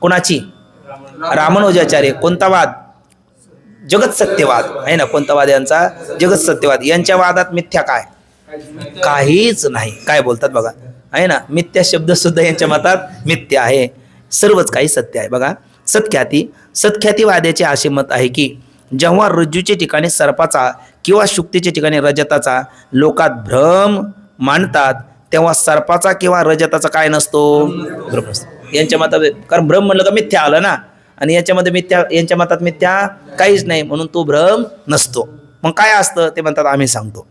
कोणाची? रामानुजाचार्य. कोणता वाद? जगत सत्यवाद आहे ना. कोणता वाद यांचा? जगत सत्यवाद. यांच्या वादात मिथ्या काय? काहीच नाही. काय बोलतात बघा, आहे ना. मिथ्या शब्द सुद्धा यांच्या मतात मिथ्या आहे. सर्वच काही सत्य आहे. बघा सत्ख्यातीवाद्याचे असे मत आहे की जेव्हा रज्जूच्या ठिकाणी सर्पाचा किंवा शुक्तीच्या ठिकाणी रजताचा लोकात भ्रम मानतात, तेव्हा सर्पाचा किंवा रजताचा काय नसतो? भ्रम नसतो यांच्या मतात. कारण भ्रम म्हणलं का मिथ्या आलं ना, आणि यांच्या मतात मिथ्या काहीच नाही, म्हणून तो भ्रम नसतो. मग काय असतं ते म्हणतात आम्ही सांगतो.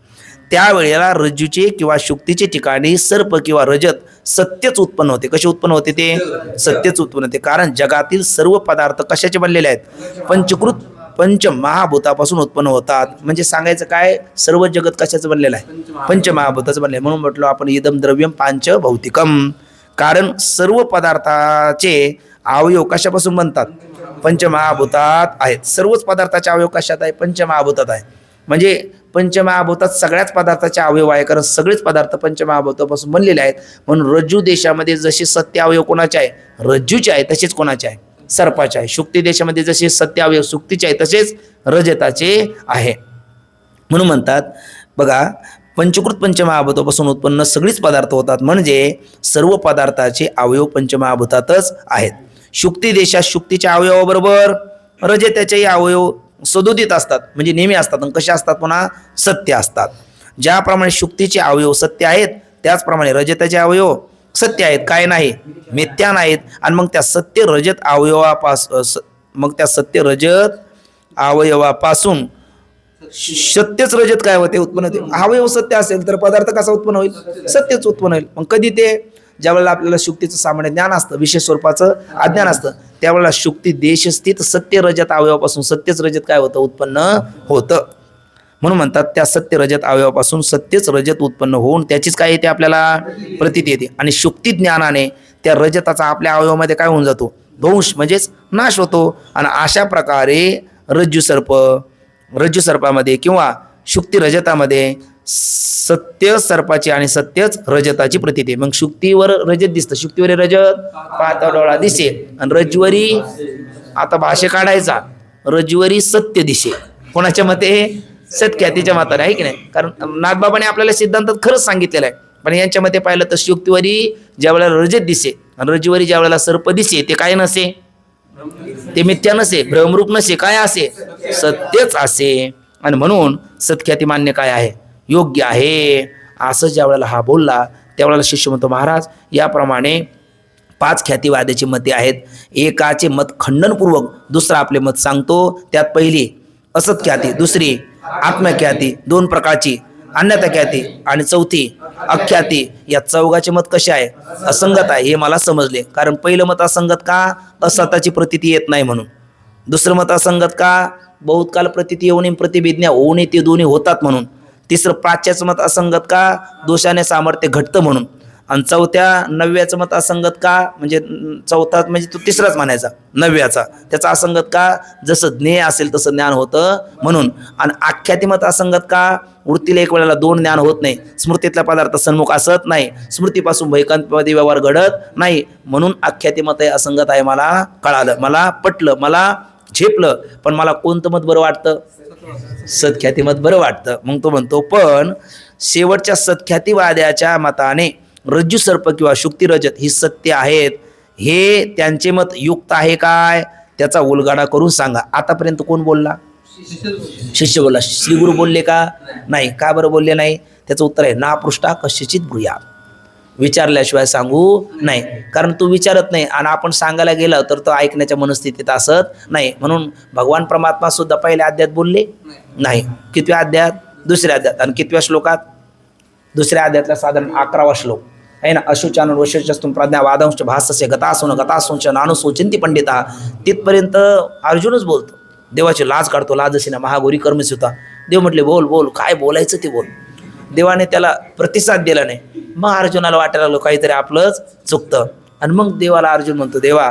त्यावेळेला रज्जूचे किंवा शुक्तीचे ठिकाणी सर्प किंवा रजत सत्यच उत्पन्न होते. कसे उत्पन्न होते? ते सत्यच उत्पन्न होते. कारण जगातील सर्व पदार्थ कशाचे बनलेले आहेत? पंचमहाभूतापासून उत्पन्न होतात. म्हणजे सांगायचं काय? सर्व जगत कशाचं बनलेलं आहे? पंचमहाभूताचं बनलेलं आहे. म्हणून म्हटलं आपण इदम द्रव्यम पांच भौतिकम. कारण सर्व पदार्थाचे अवयव कशापासून बनतात? पंचमहाभूतात आहेत. सर्वच पदार्थाचे अवयव कशात आहे? पंचमहाभूतात आहे. म्हणजे पंचमहाभूतात सगळ्याच पदार्थाचे अवयव आहे, कारण सगळेच पदार्थ पंचमहाभूतापासून बनलेले आहेत. म्हणून रज्जू देशामध्ये जसे सत्य अवयव कोणाचे आहे? रज्जूचे आहे. तसेच कोणाचे आहे? सर्पाचे आहे. शुक्ती देशामध्ये जसे सत्य अवयव शुक्तीचे आहे, तसेच रजताचे आहे. म्हणून म्हणतात बघा, पंचकृत पंचमहाभूतापासून उत्पन्न सगळीच पदार्थ होतात. म्हणजे सर्व पदार्थाचे अवयव पंचमहाभूतातच आहेत. शुक्ती देशात शुक्तीच्या अवयवाबरोबर रजताचेही अवयव सदोदित असतात, म्हणजे नेहमी असतात. आणि कसे असतात? पुन्हा सत्य असतात. ज्याप्रमाणे शुक्तीचे अवयव सत्य आहेत, त्याचप्रमाणे रजताचे अवयव सत्य आहेत. काय नाही? मिथ्या नाहीत. आणि मग त्या सत्य रजत अवयवापासून सत्यच रजत काय होते? उत्पन्न होते. अवयव सत्य असेल तर पदार्थ कसा उत्पन्न होईल? सत्यच उत्पन्न होईल. मग कधी ते? ज्यावेळेला आपल्याला शुक्तीचं सामान्य ज्ञान असतं, विशेष स्वरूपाचं अज्ञान असतं, त्यावेळेला शुक्ती देशस्थित सत्य रजत अवयवापासून सत्यच रजत काय होतं? उत्पन्न होतं. म्हणून म्हणतात त्या सत्य रजत अवयवापासून सत्यच रजत उत्पन्न होऊन त्याचीच काय येते? आपल्याला प्रतीती येते. आणि शुक्ती ज्ञानाने त्या रजताचा आपल्या अवयवामध्ये काय होऊन जातो? ध्वंस म्हणजेच नाश होतो. आणि अशा प्रकारे रज्जू सर्पामध्ये किंवा शुक्ती रजतामध्ये सत्य सर्पाची आणि सत्यच रजताची प्रतीती. मग शुक्तीवर रजत दिसतं, शुक्तीवर रजत पाहता डोळा दिसे, आणि रज्जुवरी आता भाष्य काढायचा, रज्जुवरी सत्य दिसे. कोणाच्या मते? सत्ख्यातीच्या मताने, आहे की नाही? कारण नाथबाबाने आपल्याला सिद्धांतात खरंच सांगितलेलं आहे. पण यांच्या मते पाहिलं तर शुक्तीवरी ज्या वेळेला रजत दिसे आणि रज्जुवरी ज्या वेळेला सर्प दिसे ते काय नसे? ते मिथ्या नसे, भ्रमरूप नसे, काय असे? सत्यच असे. आणि म्हणून सत्ख्याती मान्य काय आहे? योग्य आहे. असं ज्या वेळेला हा बोलला त्यावेळेला शिष्य म्हणतो, महाराज याप्रमाणे 5 ख्यातीवाद्याची मते आहेत. एकाचे मत खंडनपूर्वक, दुसरं आपले मत सांगतो. त्यात पहिली असत ख्याती, दुसरी आत्मख्याती, 2 प्रकारची अन्यथा ख्याती, आणि चौथी अख्याती. या चौघाचे मत कसे आहे? असंगत आहे. हे मला समजले. कारण पहिलं मत असंगत का? असताची प्रतीती येत नाही म्हणून. दुसरं मत असंगत का? बहुतकाल प्रतीती येऊन प्रतिभिज्ञा होऊन ते दोन्ही होतात म्हणून. तिसरं प्राच्याचं मत असंगत का? दोषाने सामर्थ्य घटतं म्हणून. आणि चौथ्या 9व्याचं मत असंगत का? म्हणजे चौथा म्हणजे तो तिसराच म्हणायचा 9व्याचा, त्याचा असंगत का? जसं ज्ञेय असेल तसं ज्ञान होतं म्हणून. आणि आख्याती मत असंगत का? वृत्तीला एक वेळेला 2 ज्ञान होत नाही, स्मृतीतला पदार्थ सन्मुख असत नाही, स्मृतीपासून भैकांतमध्ये व्यवहार घडत नाही, म्हणून आख्याती मत आहे असंगत आहे. मला कळालं, मला पटलं, मला झेपलं. पण मला कोणतं मत बरं वाटतं? सत्ख्याती मत बरं वाटतं. मग तो म्हणतो, पण शेवटच्या सत्ख्यातीवाद्याच्या मताने रज्जू सर्प किंवा शुक्ती रजत ही सत्य आहेत, हे त्यांचे मत युक्त आहे काय? त्याचा उलगडा करून सांगा. आतापर्यंत कोण बोलला? शिष्य बोलला. श्रीगुरु बोलले का? नाही. का बरं बोलले नाही? त्याचं उत्तर आहे, ना पृष्ठा कश्चित ब्रूया. विचारल्याशिवाय सांगू नाही. कारण तू विचारत नाही आणि आपण सांगायला गेलं तर तो ऐकण्याच्या मनस्थितीत असत नाही. म्हणून भगवान परमात्मा सुद्धा पहिल्या अध्यायात बोलले नाही. कितव्या अध्यायात? दुसऱ्या अध्यायात. आणि कितव्या श्लोकात? दुसऱ्या अध्यायातला साधारण 11वा श्लोक आहे ना. अशुचानन वशस्तुम प्रज्ञा वादंश भासस्य गतासुंच नानुसोचिंती पंडिता. तिथपर्यंत अर्जुनच बोलतो. देवाची लाज काढतो. लाजसी ना महागौरी कर्मस्युता. देव म्हटले बोल बोल, काय बोलायचं ते बोल. देवाने त्याला प्रतिसाद दिला नाही. मग अर्जुनाला वाटायला लागलो काहीतरी आपलंच चुकतं. आणि मग देवाला अर्जुन म्हणतो, देवा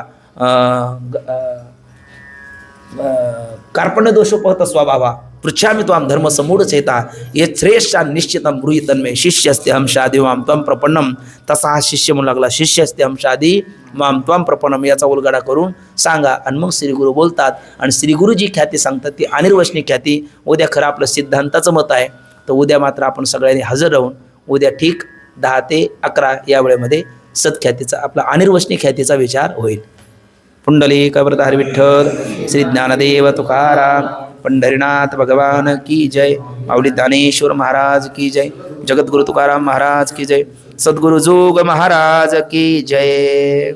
कार्पण्य दोषोपहत स्वभावा पृच्छामि त्वां धर्म समूढचेता ये श्रेष्ठा निश्चितं ब्रूहि तन्मे शिष्यस्ते हमशादी मां त्वं प्रपन्नम. तसा हा शिष्य म्हणू लागला, शिष्यस्ते हमशादी मां त्वं प्रपन्नम, याचा उलगडा करून सांगा. आणि मग श्रीगुरु बोलतात. आणि श्रीगुरु जी ख्याती सांगतात ती अनिर्वचनीय ख्याती. उद्या खरं आपलं सिद्धांताचं मत आहे, तर उद्या मात्र आपण सगळ्यांनी हजर राहून उद्या ठीक 10 ते 11 या वेळेमध्ये सत्ख्यातीचा आपला अनिर्वचनीय ख्यातीचा विचार होईल. पुंडलिक वरदारी विठ्ठल, श्री ज्ञानदेव तुकाराम, पंढरीनाथ भगवान की जय, माऊली ज्ञानेश्वर महाराज की जय, जगद्गुरु तुकाराम महाराज की जय, सद्गुरु जोग महाराज की जय.